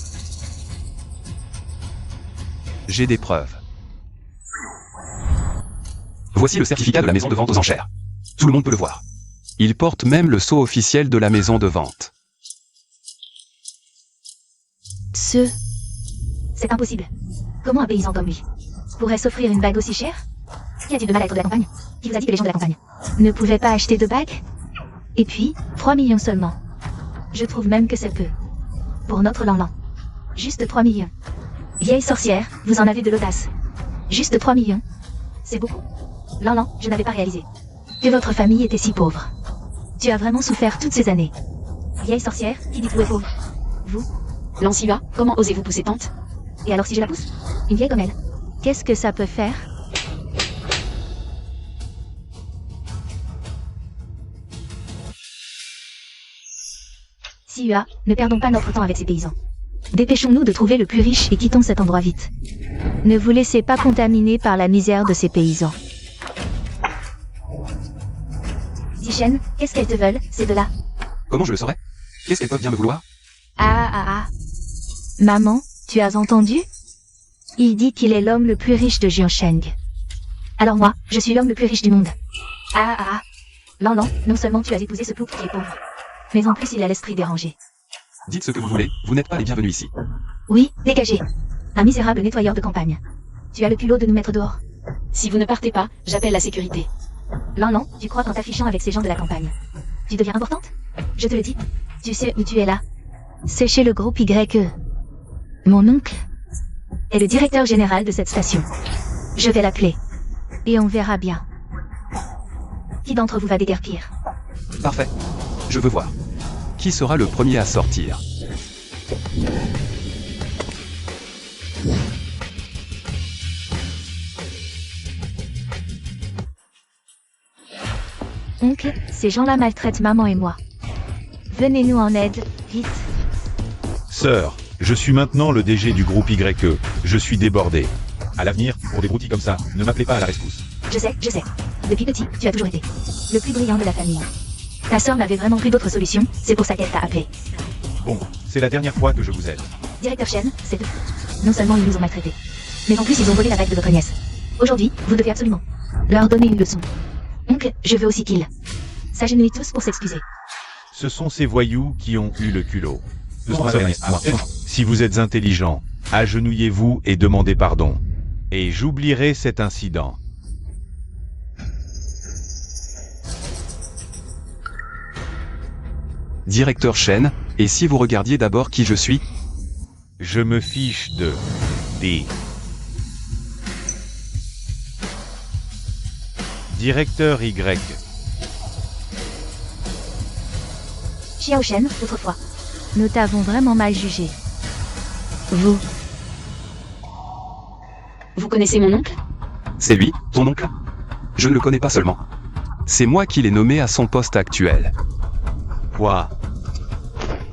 J'ai des preuves. Voici le certificat de la maison de vente aux enchères. Tout le monde peut le voir. Il porte même le sceau officiel de la maison de vente. C'est impossible. Comment un paysan comme lui pourrait s'offrir une bague aussi chère? Qu'y a-t-il de mal à être de la campagne? Qui vous a dit que les gens de la campagne ne pouvaient pas acheter de bagues? Et puis, 3 millions seulement. Je trouve même que c'est peu. Pour notre Lan. Juste 3 millions. Vieille sorcière, vous en avez de l'audace. Juste 3 millions. C'est beaucoup. Lan, je n'avais pas réalisé que votre famille était si pauvre. Tu as vraiment souffert toutes ces années. Vieille sorcière, qui dit que vous êtes pauvre? Vous? Lanciva, comment osez-vous pousser tante? Et alors si je la pousse? Une vieille comme elle. Qu'est-ce que ça peut faire? Siua, ne perdons pas notre temps avec ces paysans. Dépêchons-nous de trouver le plus riche et quittons cet endroit vite. Ne vous laissez pas contaminer par la misère de ces paysans. Zichen, qu'est-ce qu'elles te veulent, ces deux-là? Comment je le saurais? Qu'est-ce qu'elles peuvent bien me vouloir? Ah. Maman, tu as entendu? Il dit qu'il est l'homme le plus riche de Jiansheng. Alors moi, je suis l'homme le plus riche du monde. Ah. Lan, non seulement tu as épousé ce plouc qui est pauvre, mais en plus il a l'esprit dérangé. Dites ce que vous voulez, vous n'êtes pas les bienvenus ici. Oui, dégagez. Un misérable nettoyeur de campagne. Tu as le culot de nous mettre dehors. Si vous ne partez pas, j'appelle la sécurité. Lan, tu crois qu'en t'affichant avec ces gens de la campagne, tu deviens importante? Je te le dis. Tu sais où tu es là? C'est chez le groupe YE. Mon oncle est le directeur général de cette station. Je vais l'appeler. Et on verra bien. Qui d'entre vous va déguerpir? Parfait. Je veux voir. Qui sera le premier à sortir? Oncle, ces gens-là maltraitent maman et moi. Venez-nous en aide, vite. Sœur, je suis maintenant le DG du groupe YE. Je suis débordé. À l'avenir, pour des broutilles comme ça, ne m'appelez pas à la rescousse. Je sais. Depuis petit, tu as toujours été le plus brillant de la famille. Ta sœur n'avait vraiment plus d'autre solution, c'est pour ça qu'elle t'a appelé. Bon, c'est la dernière fois que je vous aide. Directeur Chen, c'est eux. Non seulement ils nous ont maltraités, mais en plus ils ont volé la bague de votre nièce. Aujourd'hui, vous devez absolument leur donner une leçon. Oncle, je veux aussi qu'ils s'agenouillent tous pour s'excuser. Ce sont ces voyous qui ont eu le culot. Si vous êtes intelligent, agenouillez-vous et demandez pardon. Et j'oublierai cet incident. Directeur Shen, et si vous regardiez d'abord qui je suis? Je me fiche de... D. Directeur Y. Xiao Shen, autrefois. Nous t'avons vraiment mal jugé. Vous connaissez mon oncle? C'est lui, ton oncle? Je ne le connais pas seulement. C'est moi qui l'ai nommé à son poste actuel. Quoi?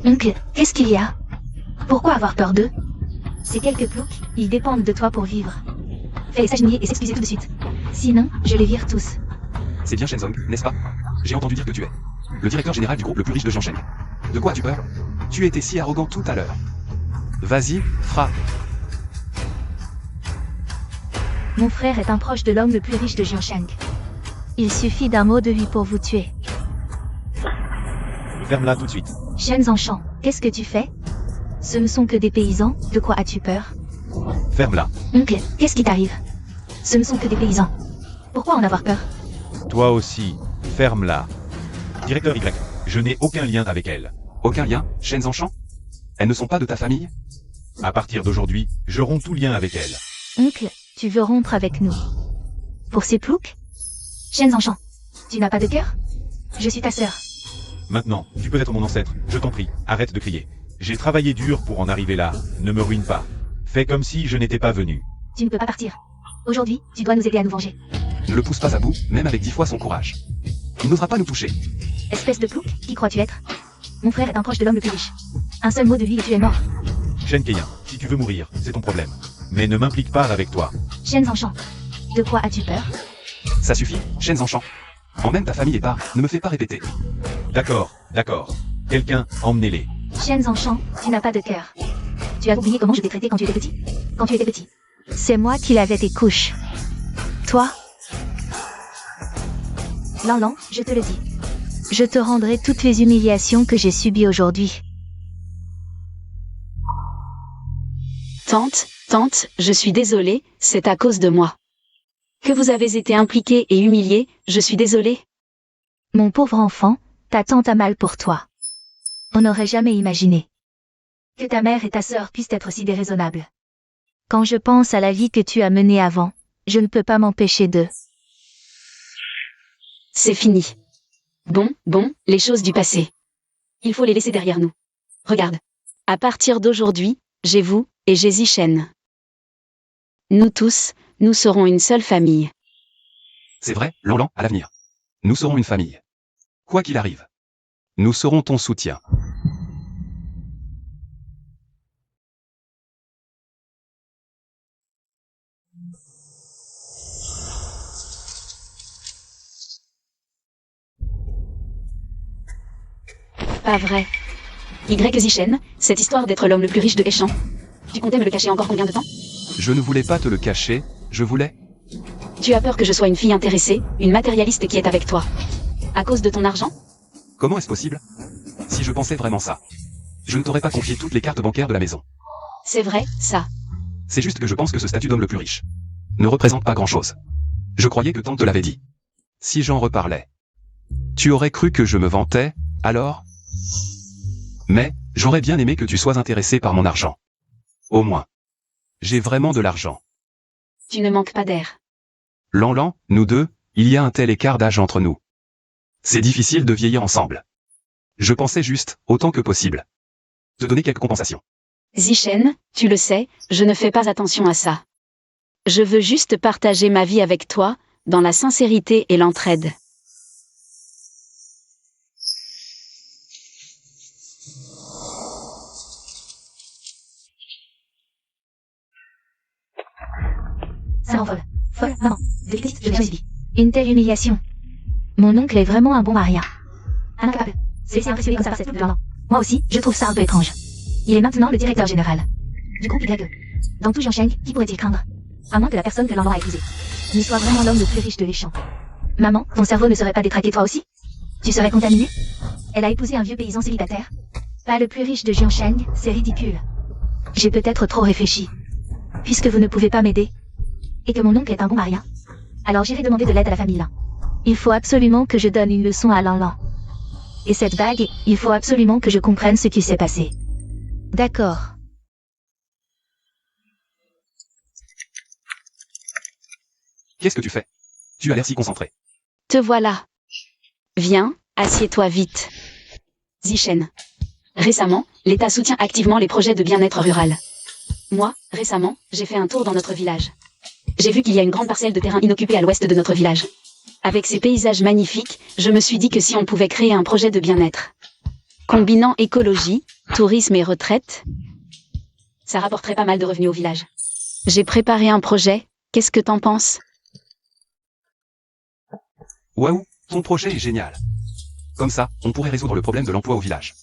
Oncle, qu'est-ce qu'il y a? Pourquoi avoir peur d'eux? Ces quelques ploucs, ils dépendent de toi pour vivre. Fais-les s'agenouiller et s'excuser tout de suite. Sinon, je les vire tous. C'est bien Shenzong, n'est-ce pas? J'ai entendu dire que tu es le directeur général du groupe le plus riche de Jiangsheng. De quoi as-tu peur? Tu étais si arrogant tout à l'heure. Vas-y, frappe. Mon frère est un proche de l'homme le plus riche de Jiangsheng. Il suffit d'un mot de lui pour vous tuer. Ferme-la tout de suite. Shen Zanshan, qu'est-ce que tu fais? Ce ne sont que des paysans, de quoi as-tu peur? Ferme-la. Oncle, qu'est-ce qui t'arrive? Ce ne sont que des paysans. Pourquoi en avoir peur? Toi aussi. Ferme-la. Directeur Y. Je n'ai aucun lien avec elle. Aucun lien, Shen Zanshan? Elles ne sont pas de ta famille? À partir d'aujourd'hui, je romps tout lien avec elle. Oncle, tu veux rompre avec nous. Pour ces ploucs? Shen Zanshan, tu n'as pas de cœur? Je suis ta sœur. Maintenant, tu peux être mon ancêtre, je t'en prie, arrête de crier. J'ai travaillé dur pour en arriver là, ne me ruine pas. Fais comme si je n'étais pas venu. Tu ne peux pas partir. Aujourd'hui, tu dois nous aider à nous venger. Ne le pousse pas à bout, même avec 10 fois son courage. Il n'osera pas nous toucher. Espèce de plouc, qui crois-tu être? Mon frère est un proche de l'homme le plus riche. Un seul mot de lui et tu es mort. Shen Keien, si tu veux mourir, c'est ton problème. Mais ne m'implique pas avec toi. Shen Zanshan, de quoi as-tu peur? Ça suffit, Shen Zanshan. Emmène ta famille et pars, ne me fais pas répéter. D'accord, d'accord. Quelqu'un, emmenez-les. Shen Zanshan, tu n'as pas de cœur. Tu as oublié comment je t'ai traité quand tu étais petit? Quand tu étais petit. C'est moi qui lavais tes couches. Toi, Lan, je te le dis. je te rendrai toutes les humiliations que j'ai subies aujourd'hui. Tante, je suis désolée, c'est à cause de moi. Que vous avez été impliquée et humiliée, je suis désolée. Mon pauvre enfant, ta tante a mal pour toi. On n'aurait jamais imaginé. Que ta mère et ta sœur puissent être si déraisonnables. Quand je pense à la vie que tu as menée avant, je ne peux pas m'empêcher de... C'est fini. Bon, les choses du passé. Il faut les laisser derrière nous. Regarde. À partir d'aujourd'hui, j'ai vous, et j'ai Zichen. Nous tous, nous serons une seule famille. C'est vrai, Lan, à l'avenir. Nous serons une famille. Quoi qu'il arrive. Nous serons ton soutien. Pas vrai. Y Zichen, cette histoire d'être l'homme le plus riche de Heshan. Tu comptais me le cacher encore combien de temps? Je ne voulais pas te le cacher, je voulais... Tu as peur que je sois une fille intéressée, une matérialiste qui est avec toi. À cause de ton argent? Comment est-ce possible? Si je pensais vraiment ça, je ne t'aurais pas confié toutes les cartes bancaires de la maison. C'est vrai, ça. C'est juste que je pense que ce statut d'homme le plus riche ne représente pas grand-chose. Je croyais que tante te l'avait dit. Si j'en reparlais, tu aurais cru que je me vantais, alors? Mais, j'aurais bien aimé que tu sois intéressé par mon argent. Au moins. J'ai vraiment de l'argent. Tu ne manques pas d'air. Lan, nous deux, il y a un tel écart d'âge entre nous. C'est difficile de vieillir ensemble. Je pensais juste, autant que possible, te donner quelques compensations. Zichen, tu le sais, je ne fais pas attention à ça. Je veux juste partager ma vie avec toi, dans la sincérité et l'entraide. Ça m'envole. Folle, maman. De Christ, je l'ai jamais subi. Une telle humiliation. Mon oncle est vraiment un bon maria. Incapable. Se laisser impressionner comme ça par cette troupe de Lan. Moi aussi, je trouve ça un peu étrange. Il est maintenant le directeur général du groupe Y. Dans tout Jiangsheng, qui pourrait-il craindre? À moins que la personne que Lan a épousée ne soit vraiment l'homme le plus riche de l'Échamp. Maman, ton cerveau ne serait pas détraqué toi aussi? Tu serais contaminée? Elle a épousé un vieux paysan célibataire. Pas le plus riche de Jiangsheng, c'est ridicule. J'ai peut-être trop réfléchi. Puisque vous ne pouvez pas m'aider, et que mon oncle est un bon maria, alors j'irai demander de l'aide à la famille Lan. Il faut absolument que je donne une leçon à Lan. Et cette bague, il faut absolument que je comprenne ce qui s'est passé. D'accord. Qu'est-ce que tu fais? Tu as l'air si concentré. Te voilà. Viens, assieds-toi vite. Zichen. Récemment, l'État soutient activement les projets de bien-être rural. Moi, récemment, j'ai fait un tour dans notre village. J'ai vu qu'il y a une grande parcelle de terrain inoccupée à l'ouest de notre village. Avec ces paysages magnifiques, je me suis dit que si on pouvait créer un projet de bien-être, combinant écologie, tourisme et retraite, ça rapporterait pas mal de revenus au village. J'ai préparé un projet, qu'est-ce que t'en penses? Waouh, ton projet est génial. Comme ça, on pourrait résoudre le problème de l'emploi au village.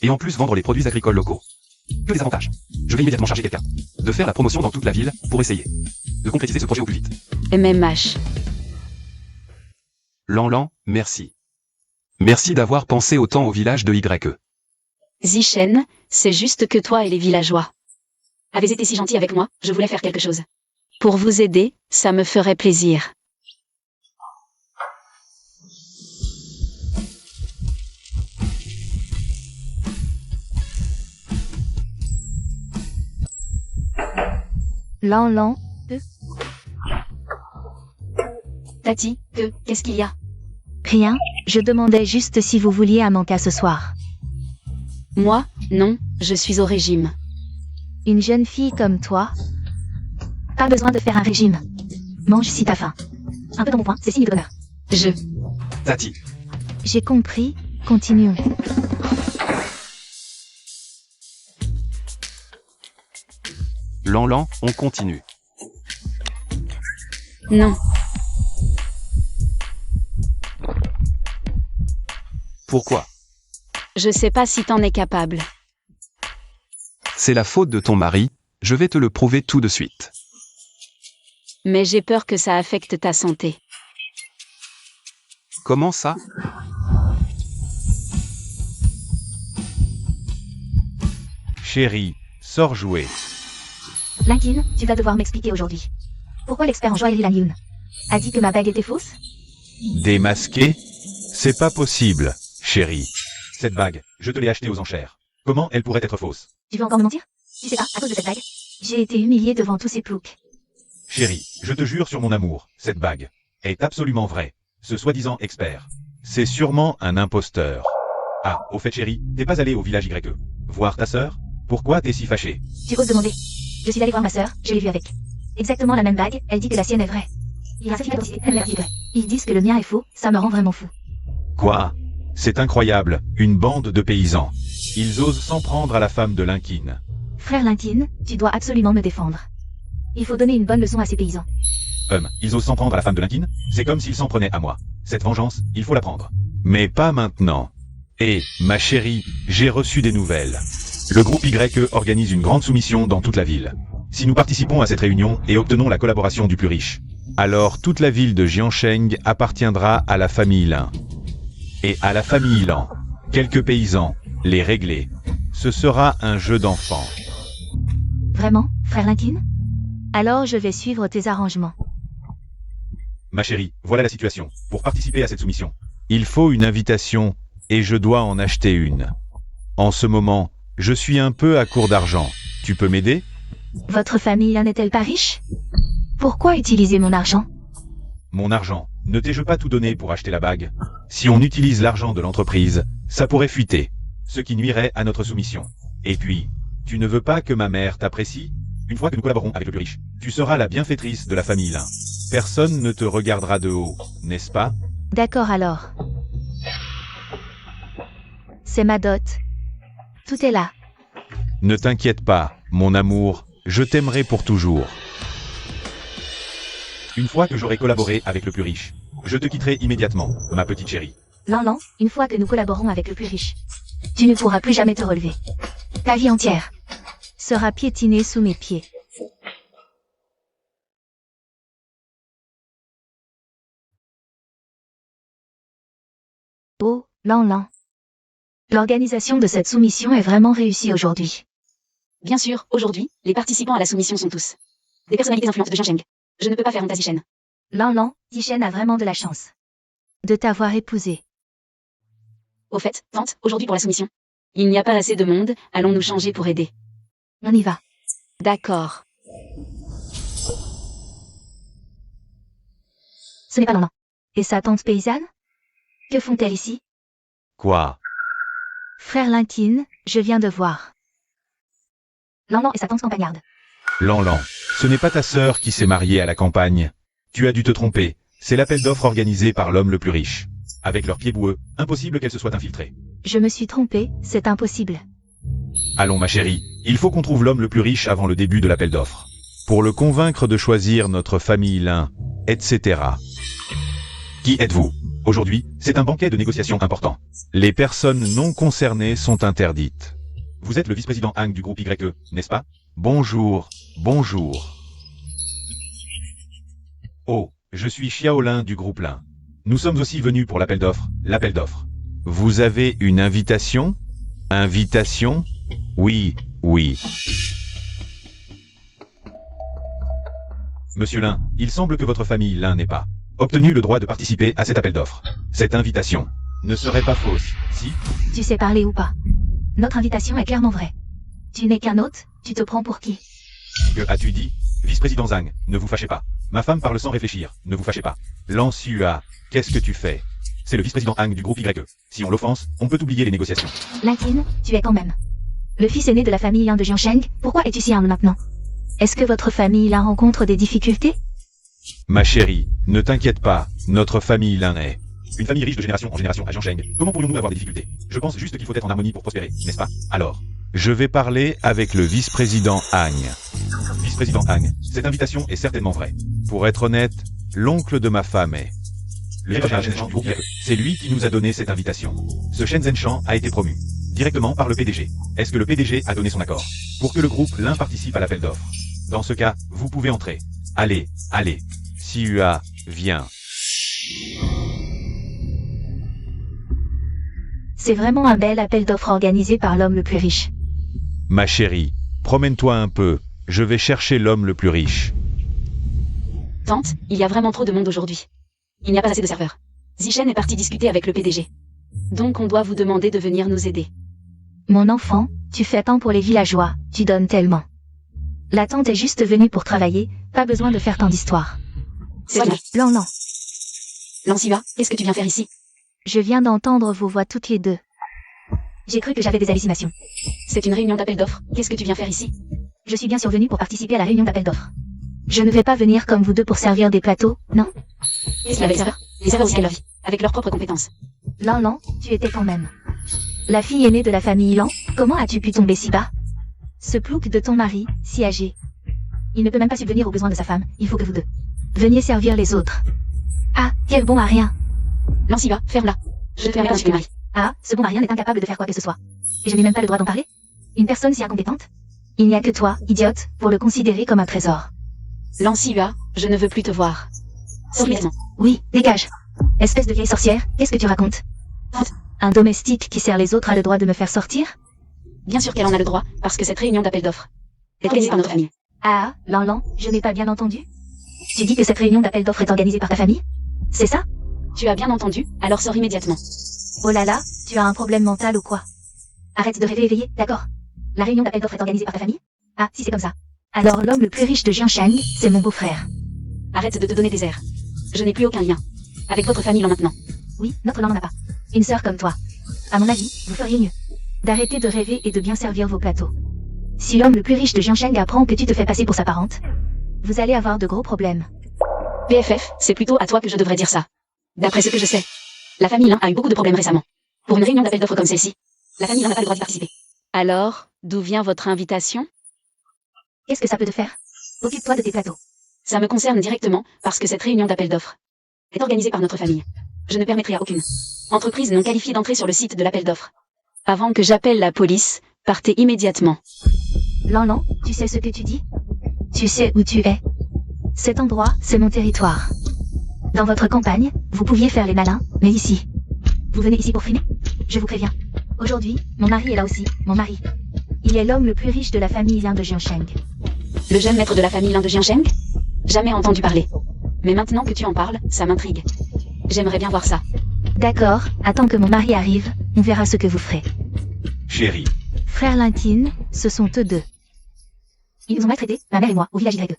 Et en plus vendre les produits agricoles locaux. Que des avantages. Je vais immédiatement charger quelqu'un de faire la promotion dans toute la ville pour essayer de concrétiser ce projet au plus vite. MMH. Lan, merci. Merci d'avoir pensé autant au village de YE. Zichen, c'est juste que toi et les villageois avez été si gentils avec moi, je voulais faire quelque chose. Pour vous aider, ça me ferait plaisir. Lan. Tati, qu'est-ce qu'il y a? Rien, je demandais juste si vous vouliez un manca ce soir. Moi, non, je suis au régime. Une jeune fille comme toi? Pas besoin de faire un régime. Mange si t'as faim. Un peu dans mon poing, c'est signe de bonheur. Tati. J'ai compris, continuons. Lan, on continue. Non. Pourquoi? Je sais pas si t'en es capable. C'est la faute de ton mari, je vais te le prouver tout de suite. Mais j'ai peur que ça affecte ta santé. Comment ça? Chérie, sors jouer. Linkin, tu vas devoir m'expliquer aujourd'hui. Pourquoi l'expert en joaillerie Langyun a dit que ma bague était fausse? Démasqué? C'est pas possible, chérie. Cette bague, je te l'ai achetée aux enchères. Comment elle pourrait être fausse? Tu veux encore me mentir? Tu sais pas, à cause de cette bague, j'ai été humiliée devant tous ces ploucs. Chérie, je te jure sur mon amour, cette bague est absolument vraie. Ce soi-disant expert, c'est sûrement un imposteur. Ah, au fait chérie, t'es pas allé au village YE voir ta sœur? Pourquoi t'es si fâchée? Tu oses demander. Je suis allée voir ma sœur, je l'ai vue avec. Exactement la même bague, elle dit que la sienne est vraie. Il y a un certificat d'authenticité, elle m'a dit vrai. Ils disent que le mien est faux, ça me rend vraiment fou. Quoi? C'est incroyable, une bande de paysans. Ils osent s'en prendre à la femme de Linkin. Frère Linkin, tu dois absolument me défendre. Il faut donner une bonne leçon à ces paysans. Ils osent s'en prendre à la femme de Linkin? C'est comme s'ils s'en prenaient à moi. Cette vengeance, il faut la prendre. Mais pas maintenant. Et, ma chérie, j'ai reçu des nouvelles. Le groupe YE organise une grande soumission dans toute la ville. Si nous participons à cette réunion et obtenons la collaboration du plus riche, alors toute la ville de Jiansheng appartiendra à la famille Lin. Et à la famille Lan, quelques paysans, les régler. Ce sera un jeu d'enfant. Vraiment, frère Linkin? Alors je vais suivre tes arrangements. Ma chérie, voilà la situation. Pour participer à cette soumission, il faut une invitation, et je dois en acheter une. En ce moment, je suis un peu à court d'argent. Tu peux m'aider? Votre famille n'est-elle pas riche? Pourquoi utiliser mon argent? Mon argent, ne t'ai-je pas tout donné pour acheter la bague? Si on utilise l'argent de l'entreprise, ça pourrait fuiter, ce qui nuirait à notre soumission. Et puis, tu ne veux pas que ma mère t'apprécie? Une fois que nous collaborons avec le plus riche, tu seras la bienfaitrice de la famille Lin. Personne ne te regardera de haut, n'est-ce pas? D'accord alors. C'est ma dot. Tout est là. Ne t'inquiète pas, mon amour, je t'aimerai pour toujours. Une fois que j'aurai collaboré avec le plus riche, je te quitterai immédiatement, ma petite chérie. Lan, une fois que nous collaborons avec le plus riche, tu ne pourras plus jamais te relever. Ta vie entière sera piétinée sous mes pieds. Oh, Lan. L'organisation de cette soumission est vraiment réussie aujourd'hui. Bien sûr, aujourd'hui, les participants à la soumission sont tous des personnalités influentes de Jiansheng. Je ne peux pas faire honte à Zichen. Lan, Zichen a vraiment de la chance de t'avoir épousé. Au fait, tante, aujourd'hui pour la soumission. Il n'y a pas assez de monde, allons nous changer pour aider. On y va. D'accord. Ce n'est pas Lanlan. Et sa tante paysanne? Que font-elles ici? Quoi? Frère Linkin, je viens de voir. Lanlan et sa tante campagnarde. Lanlan, ce n'est pas ta sœur qui s'est mariée à la campagne. Tu as dû te tromper. C'est l'appel d'offres organisé par l'homme le plus riche. Avec leurs pieds boueux, impossible qu'elle se soit infiltrée. Je me suis trompée, c'est impossible. Allons ma chérie, il faut qu'on trouve l'homme le plus riche avant le début de l'appel d'offres. Pour le convaincre de choisir notre famille l'un, etc. Qui êtes-vous? Aujourd'hui, c'est un banquet de négociation important. Les personnes non concernées sont interdites. Vous êtes le vice-président Hang du groupe YE, n'est-ce pas? Bonjour, bonjour. Oh, je suis Xiaolin du groupe Lin. Nous sommes aussi venus pour l'appel d'offres, Vous avez une invitation? Invitation? Oui, oui. Monsieur Lin, il semble que votre famille Lin n'ait pas obtenu le droit de participer à cet appel d'offres. Cette invitation ne serait pas fausse, si? Tu sais parler ou pas? Notre invitation est clairement vraie. Tu n'es qu'un hôte, tu te prends pour qui? Que as-tu dit? Vice-président Zhang, ne vous fâchez pas. Ma femme parle sans réfléchir, ne vous fâchez pas. Lan Xua, qu'est-ce que tu fais? C'est le vice-président Hang du groupe YE. Si on l'offense, on peut oublier les négociations. Linkin, tu es quand même le fils aîné de la famille Lin de Jiansheng, pourquoi es-tu si humble maintenant? Est-ce que votre famille Lin rencontre des difficultés? Ma chérie, ne t'inquiète pas, notre famille Lin est une famille riche de génération en génération à Jiansheng. Comment pourrions-nous avoir des difficultés? Je pense juste qu'il faut être en harmonie pour prospérer, n'est-ce pas? Alors, je vais parler avec le vice-président Hang. Vice-président Hang, cette invitation est certainement vraie. Pour être honnête, l'oncle de ma femme est le directeur général du groupe YE. C'est lui qui nous a donné cette invitation. Ce Shen Zenshan a été promu directement par le PDG. Est-ce que le PDG a donné son accord pour que le groupe Lin participe à l'appel d'offres? Dans ce cas, vous pouvez entrer. Allez, allez. Xua, viens. C'est vraiment un bel appel d'offres organisé par l'homme le plus riche. Ma chérie, promène-toi un peu. Je vais chercher l'homme le plus riche. Tante, il y a vraiment trop de monde aujourd'hui. Il n'y a pas assez de serveurs. Zichen est parti discuter avec le PDG. Donc on doit vous demander de venir nous aider. Mon enfant, tu fais tant pour les villageois, tu donnes tellement. La tante est juste venue pour travailler, pas besoin de faire tant d'histoires. C'est vrai. Lanlan, Lan Xua, qu'est-ce que tu viens faire ici? je viens d'entendre vos voix toutes les deux. J'ai cru que j'avais des hallucinations. C'est une réunion d'appel d'offres. Qu'est-ce que tu viens faire ici? Je suis bien survenue pour participer à la réunion d'appel d'offres. Je ne vais pas venir comme vous deux pour servir des plateaux, non? Qu'est-ce qu'il y a avec les serveurs? Les serveurs aussi gagnent leur vie, avec leurs propres compétences. Lanlan, tu étais quand même la fille aînée de la famille Lan, comment as-tu pu tomber si bas? Ce plouc de ton mari, si âgé. Il ne peut même pas subvenir aux besoins de sa femme, il faut que vous deux veniez servir les autres. Ah, quel bon à rien. Lan Xua, ferme-la. Je ne te permets pas de mari. Ah, ce bon à rien est incapable de faire quoi que ce soit. Et je n'ai même pas le droit d'en parler? Une personne si incompétente? Il n'y a que toi, idiote, pour le considérer comme un trésor. Lan Xua, je ne veux plus te voir. Sors immédiatement. Oui, dégage. Espèce de vieille sorcière, qu'est-ce que tu racontes? Un domestique qui sert les autres a le droit de me faire sortir? Bien sûr qu'elle en a le droit, parce que cette réunion d'appel d'offres est organisée par notre famille. Ah, Lanlan, je n'ai pas bien entendu. Tu dis que cette réunion d'appel d'offres est organisée par ta famille? C'est ça? Tu as bien entendu, alors sors immédiatement. Oh là là, tu as un problème mental ou quoi? Arrête de rêver éveillé, d'accord? La réunion d'appel d'offres est organisée par ta famille? Ah, si c'est comme ça. Alors l'homme le plus riche de Jiansheng, c'est mon beau-frère. Arrête de te donner des airs. Je n'ai plus aucun lien avec votre famille Lan maintenant. Oui, notre Lan n'en a pas. Une sœur comme toi. À mon avis, vous feriez mieux d'arrêter de rêver et de bien servir vos plateaux. Si l'homme le plus riche de Jiansheng apprend que tu te fais passer pour sa parente, vous allez avoir de gros problèmes. PFF, c'est plutôt à toi que je devrais dire ça. D'après ce que je sais, la famille Lan a eu beaucoup de problèmes récemment. Pour une réunion d'appel d'offres comme celle-ci, la famille Lan n'a pas le droit d'y participer. Alors, d'où vient votre invitation? Qu'est-ce que ça peut te faire? Occupe-toi de tes plateaux. Ça me concerne directement, parce que cette réunion d'appel d'offres est organisée par notre famille. Je ne permettrai à aucune entreprise non qualifiée d'entrer sur le site de l'appel d'offres. Avant que j'appelle la police, partez immédiatement. Lanlan, tu sais ce que tu dis? Tu sais où tu es? Cet endroit, c'est mon territoire. Dans votre campagne, vous pouviez faire les malins, mais ici. Vous venez ici pour frimer? Je vous préviens. Aujourd'hui, mon mari est là aussi, mon mari. Il est l'homme le plus riche de la famille Lin de Jiansheng. Le jeune maître de la famille Lan de Jiansheng? Jamais entendu parler. Mais maintenant que tu en parles, ça m'intrigue. J'aimerais bien voir ça. D'accord, attends que mon mari arrive, On verra ce que vous ferez. Chérie, Frère Lintine, ce sont eux deux. Ils nous ont maltraités, ma mère et moi, au village Y.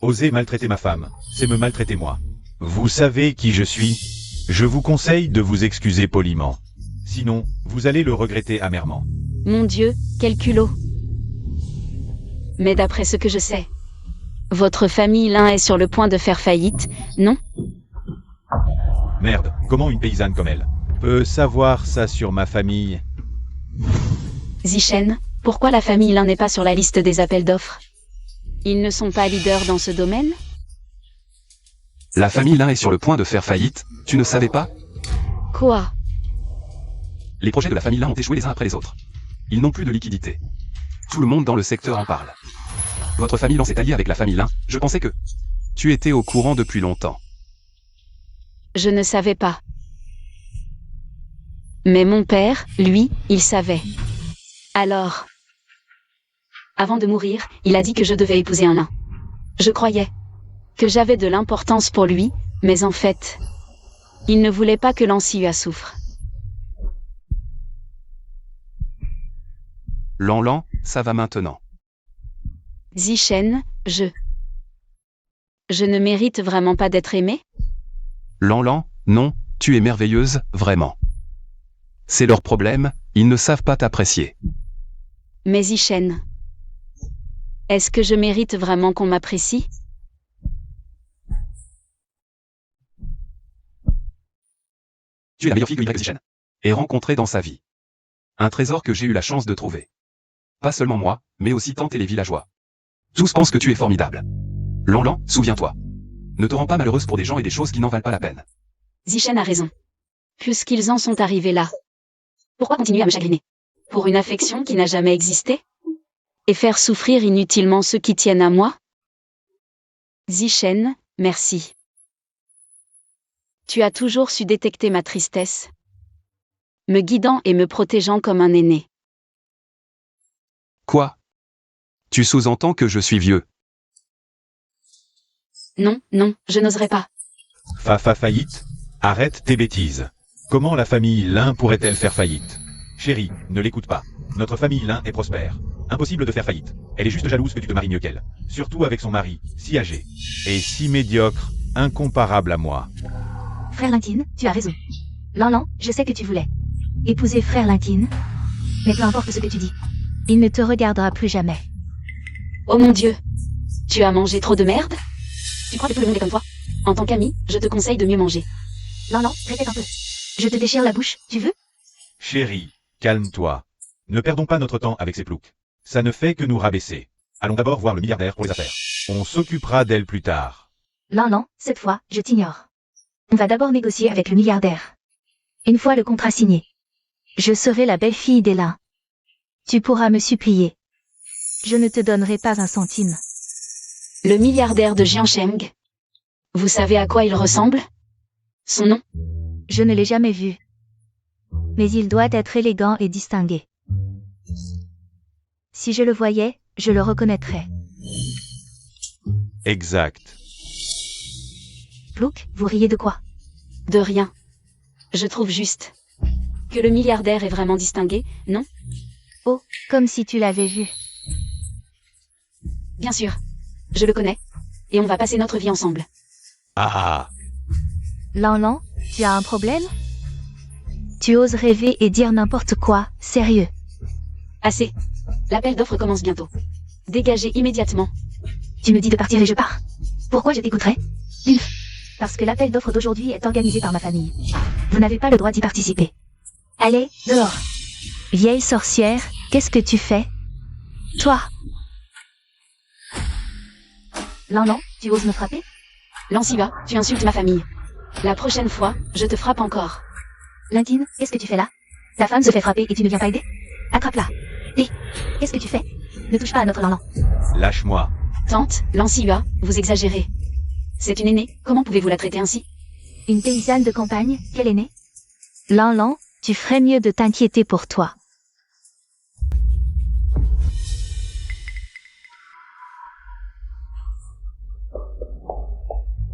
oser maltraiter ma femme, c'est me maltraiter moi. Vous savez qui je suis? Je vous conseille de vous excuser poliment. Sinon, vous allez le regretter amèrement. Mon Dieu, quel culot. Mais d'après ce que je sais, votre famille l'un est sur le point de faire faillite, non? Merde, comment une paysanne comme elle peut savoir ça sur ma famille? Zichen, pourquoi la famille l'un n'est pas sur la liste des appels d'offres? Ils ne sont pas leaders dans ce domaine? La famille l'un est sur le point de faire faillite, tu ne savais pas? Quoi? Les projets de la famille l'un ont échoué les uns après les autres. Ils n'ont plus de liquidité. Tout le monde dans le secteur en parle. Votre famille l'un s'est alliée avec la famille l'un, je pensais que... Tu étais au courant depuis longtemps. Je ne savais pas. Mais mon père, lui, il savait. Alors, avant de mourir, il a dit que je devais épouser un nain. Je croyais que j'avais de l'importance pour lui, mais en fait, il ne voulait pas que Lansiyua souffre. Lan, ça va maintenant. Zichen, je ne mérite vraiment pas d'être aimée? Lan, non, tu es merveilleuse, vraiment. C'est leur problème, ils ne savent pas t'apprécier. Mais Zichen, est-ce que je mérite vraiment qu'on m'apprécie? Tu es la meilleure fille que Zichen ait rencontrée dans sa vie. Un trésor que j'ai eu la chance de trouver. Pas seulement moi, mais aussi tante et les villageois. Tous pensent que tu es formidable. Lan, souviens-toi. Ne te rends pas malheureuse pour des gens et des choses qui n'en valent pas la peine. Zichen a raison. Puisqu'ils en sont arrivés là, pourquoi continuer à me chagriner? Pour une affection qui n'a jamais existé? Et faire souffrir inutilement ceux qui tiennent à moi? Zichen, merci. Tu as toujours su détecter ma tristesse, me guidant et me protégeant comme un aîné. Quoi? Tu sous-entends que je suis vieux? Non, je n'oserais pas. Faillite? Arrête tes bêtises. Comment la famille l'un pourrait-elle faire faillite? Chérie, ne l'écoute pas. Notre famille l'un est prospère. Impossible de faire faillite. Elle est juste jalouse que tu te maries mieux qu'elle. Surtout avec son mari, si âgé. Et si médiocre, incomparable à moi. Frère Lintine, tu as raison. Lan, je sais que tu voulais épouser Frère Lintine. Mais peu importe ce que tu dis, il ne te regardera plus jamais. Oh mon Dieu! Tu as mangé trop de merde? Tu crois que tout le monde est comme toi? En tant qu'ami, je te conseille de mieux manger. Lan, répète un peu. Je te déchire la bouche, tu veux? Chérie, calme-toi. Ne perdons pas notre temps avec ces ploucs. Ça ne fait que nous rabaisser. Allons d'abord voir le milliardaire pour les affaires. On s'occupera d'elle plus tard. Lan, cette fois, je t'ignore. On va d'abord négocier avec le milliardaire. Une fois le contrat signé, je serai la belle-fille d'Elin. Tu pourras me supplier. Je ne te donnerai pas un centime. Le milliardaire de Jiancheng. Vous savez à quoi il ressemble? Son nom? Je ne l'ai jamais vu. Mais il doit être élégant et distingué. Si je le voyais, je le reconnaîtrais. Exact. Plouk, vous riez de quoi? De rien. Je trouve juste que le milliardaire est vraiment distingué, non? Oh, comme si tu l'avais vu. Bien sûr. Je le connais. Et on va passer notre vie ensemble. Ah. Lan, tu as un problème? Tu oses rêver et dire n'importe quoi, sérieux. Assez. L'appel d'offres commence bientôt. Dégagez immédiatement. Tu me dis de partir et je pars. Pourquoi je t'écouterais? Parce que l'appel d'offres d'aujourd'hui est organisé par ma famille. Vous n'avez pas le droit d'y participer. Allez, dehors. Vieille sorcière, qu'est-ce que tu fais? Toi. Lan, tu oses me frapper? Lansiyua, tu insultes ma famille. La prochaine fois, je te frappe encore. Lintine, qu'est-ce que tu fais là? Ta femme se fait frapper et tu ne viens pas aider? Attrape-la. Hé, qu'est-ce que tu fais? Ne touche pas à notre Lan. Lâche-moi. Tante, Lansiyua, vous exagérez. C'est une aînée, comment pouvez-vous la traiter ainsi? Une paysanne de campagne, quelle aînée? Lan, tu ferais mieux de t'inquiéter pour toi.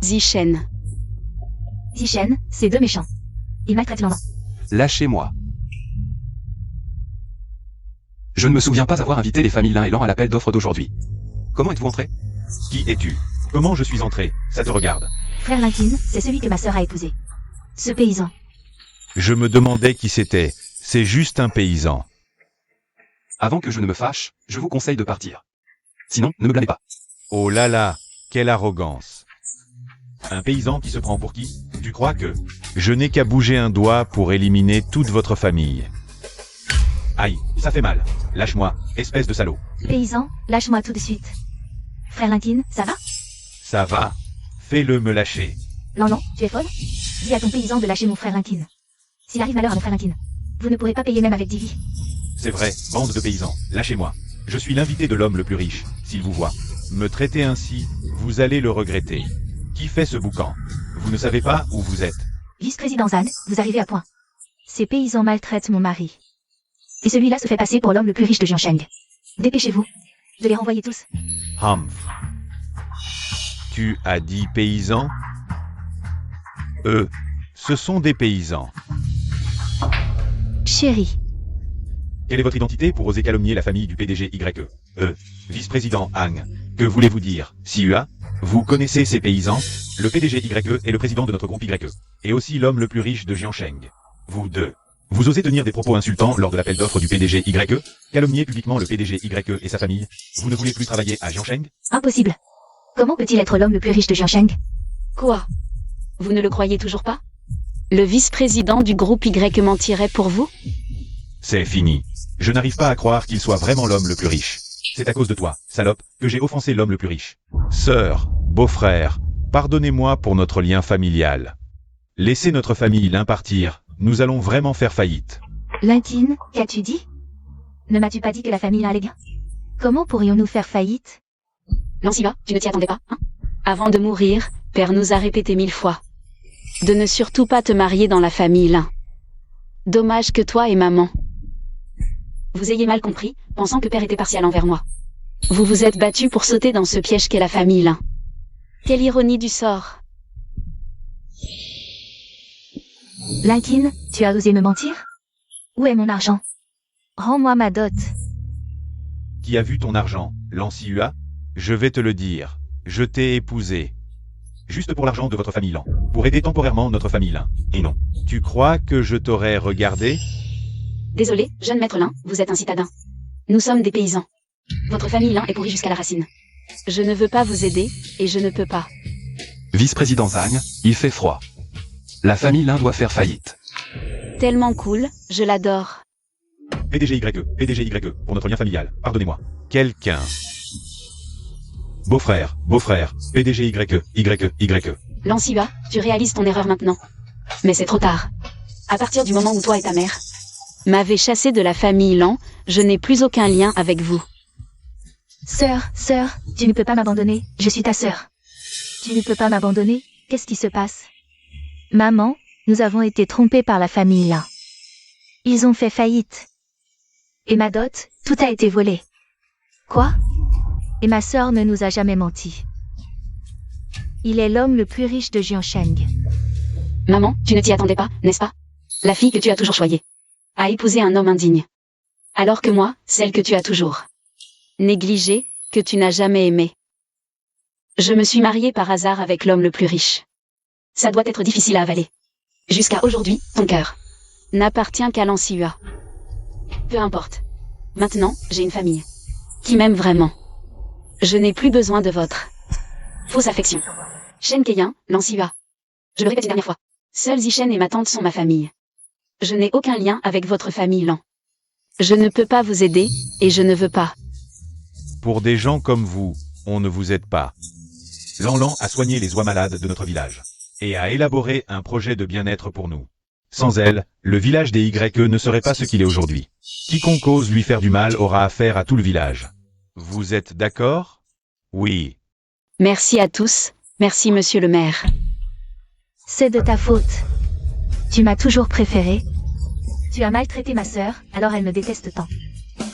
Zichen. Zichen, c'est deux méchants. Ils maltraitent Lan. Lâchez-moi. Je ne me souviens pas avoir invité les familles Lin et Lan à l'appel d'offres d'aujourd'hui. Comment êtes-vous entré? Qui es-tu? Comment je suis entré? Ça te regarde. Frère Lincoln, c'est celui que ma sœur a épousé. Ce paysan. Je me demandais qui c'était. C'est juste un paysan. Avant que je ne me fâche, je vous conseille de partir. Sinon, ne me blâmez pas. Oh là là, quelle arrogance. Un paysan qui se prend pour qui? Tu crois que... Je n'ai qu'à bouger un doigt pour éliminer toute votre famille. Aïe, ça fait mal. Lâche-moi, espèce de salaud. Paysan, lâche-moi tout de suite. Frère Lincoln, ça va? Ça va. Fais-le me lâcher. Non, tu es folle? Dis à ton paysan de lâcher mon frère Lincoln. S'il arrive malheur à mon frère Lincoln, vous ne pourrez pas payer même avec Divy. C'est vrai, bande de paysans, lâchez-moi. Je suis l'invité de l'homme le plus riche, s'il vous voit. Me traiter ainsi, vous allez le regretter. Qui fait ce boucan? Vous ne savez pas où vous êtes. Vice-président Zan, vous arrivez à point. Ces paysans maltraitent mon mari. Et celui-là se fait passer pour l'homme le plus riche de Jiansheng. Dépêchez-vous de les renvoyer tous. Humph. Tu as dit paysans? Ce sont des paysans. Chérie, Quelle est votre identité pour oser calomnier la famille du PDG YE? Vice-président Han. Que voulez-vous dire, Siua? Vous connaissez ces paysans? Le PDG YE est le président de notre groupe YE. Et aussi l'homme le plus riche de Jiansheng. Vous deux. Vous osez tenir des propos insultants lors de l'appel d'offres du PDG YE? Calomnier publiquement le PDG YE et sa famille? Vous ne voulez plus travailler à Jiansheng? impossible. Comment peut-il être l'homme le plus riche de Jiansheng? Quoi? Vous ne le croyez toujours pas? Le vice-président du groupe Y mentirait pour vous? C'est fini. Je n'arrive pas à croire qu'il soit vraiment l'homme le plus riche. C'est à cause de toi, salope, que j'ai offensé l'homme le plus riche. Sœur, beau-frère, pardonnez-moi pour notre lien familial. Laissez notre famille Lin partir, nous allons vraiment faire faillite. Lincoln, qu'as-tu dit? Ne m'as-tu pas dit que la famille allait bien? Comment pourrions-nous faire faillite? Lanciva, tu ne t'y attendais pas, hein? Avant de mourir, Père nous a répété 1000 fois de ne surtout pas te marier dans la famille Lin. Dommage que toi et maman, vous ayez mal compris, pensant que Père était partial envers moi. Vous vous êtes battus pour sauter dans ce piège qu'est la famille Lin. Quelle ironie du sort. Lincoln, tu as osé me mentir? Où est mon argent? Rends-moi ma dot. Qui a vu ton argent, Lanciua? Je vais te le dire. Je t'ai épousé. Juste pour l'argent de votre famille Lan. Pour aider temporairement notre famille Lin. Et non. Tu crois que je t'aurais regardé? Désolé, jeune maître Lin, vous êtes un citadin. Nous sommes des paysans. Votre famille Lin est pourrie jusqu'à la racine. Je ne veux pas vous aider, et je ne peux pas. Vice-président Zhang, il fait froid. La famille Lin doit faire faillite. Tellement cool, je l'adore. PDG YE, pour notre lien familial, pardonnez-moi. Quelqu'un. Beau-frère, PDG YE. Lanciva, tu réalises ton erreur maintenant. Mais c'est trop tard. À partir du moment où toi et ta mère m'avez chassé de la famille Lan, je n'ai plus aucun lien avec vous. Sœur, tu ne peux pas m'abandonner, je suis ta sœur. Tu ne peux pas m'abandonner, qu'est-ce qui se passe? Maman, nous avons été trompés par la famille Lin. Ils ont fait faillite. Et ma dot, tout a été volé. Quoi? Et ma sœur ne nous a jamais menti. Il est l'homme le plus riche de Jiansheng. Maman, tu ne t'y attendais pas, n'est-ce pas? La fille que tu as toujours choyée a épousé un homme indigne. Alors que moi, celle que tu as toujours négligée, que tu n'as jamais aimée. Je me suis mariée par hasard avec l'homme le plus riche. Ça doit être difficile à avaler. Jusqu'à aujourd'hui, ton cœur n'appartient qu'à Lanciua. Peu importe. Maintenant, j'ai une famille qui m'aime vraiment. Je n'ai plus besoin de votre fausse affection. Shen Keyin, Lanciua. Je le répète une dernière fois. Seuls Zishen et ma tante sont ma famille. Je n'ai aucun lien avec votre famille Lan. Je ne peux pas vous aider, et je ne veux pas. Pour des gens comme vous, on ne vous aide pas. Lan a soigné les oies malades de notre village. Et a élaboré un projet de bien-être pour nous. Sans elle, le village des YE ne serait pas ce qu'il est aujourd'hui. Quiconque ose lui faire du mal aura affaire à tout le village. Vous êtes d'accord? Oui. Merci à tous, merci monsieur le maire. C'est de ta faute. Tu m'as toujours préféré. Tu as maltraité ma sœur, alors elle me déteste tant.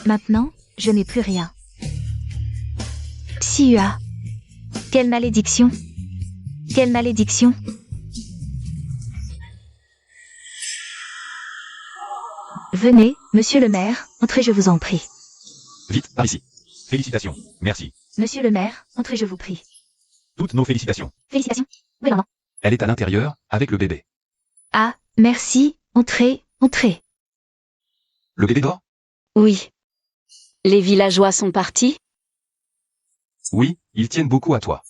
Maintenant, je n'ai plus rien. Siua. Quelle malédiction. Quelle malédiction. Venez, monsieur le maire, entrez je vous en prie. Vite, par ici. Félicitations. Merci. Monsieur le maire, entrez, je vous prie. Toutes nos félicitations. Félicitations. Oui, maman. Elle est à l'intérieur, avec le bébé. Ah, merci. Entrez, entrez. Le bébé dort? Oui. Les villageois sont partis? Oui, ils tiennent beaucoup à toi.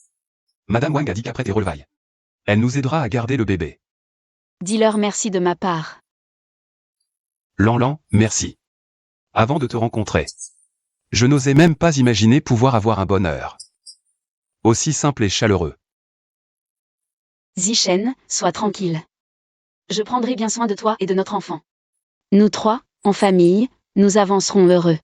Madame Wang a dit qu'après tes relevailles, elle nous aidera à garder le bébé. Dis-leur merci de ma part. Lan, merci. Avant de te rencontrer, je n'osais même pas imaginer pouvoir avoir un bonheur aussi simple et chaleureux. Zichen, sois tranquille. Je prendrai bien soin de toi et de notre enfant. Nous trois, en famille, nous avancerons heureux.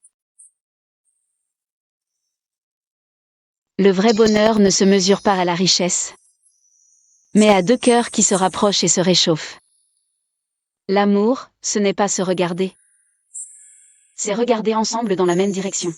Le vrai bonheur ne se mesure pas à la richesse, mais à deux cœurs qui se rapprochent et se réchauffent. L'amour, ce n'est pas se regarder. C'est regarder ensemble dans la même direction.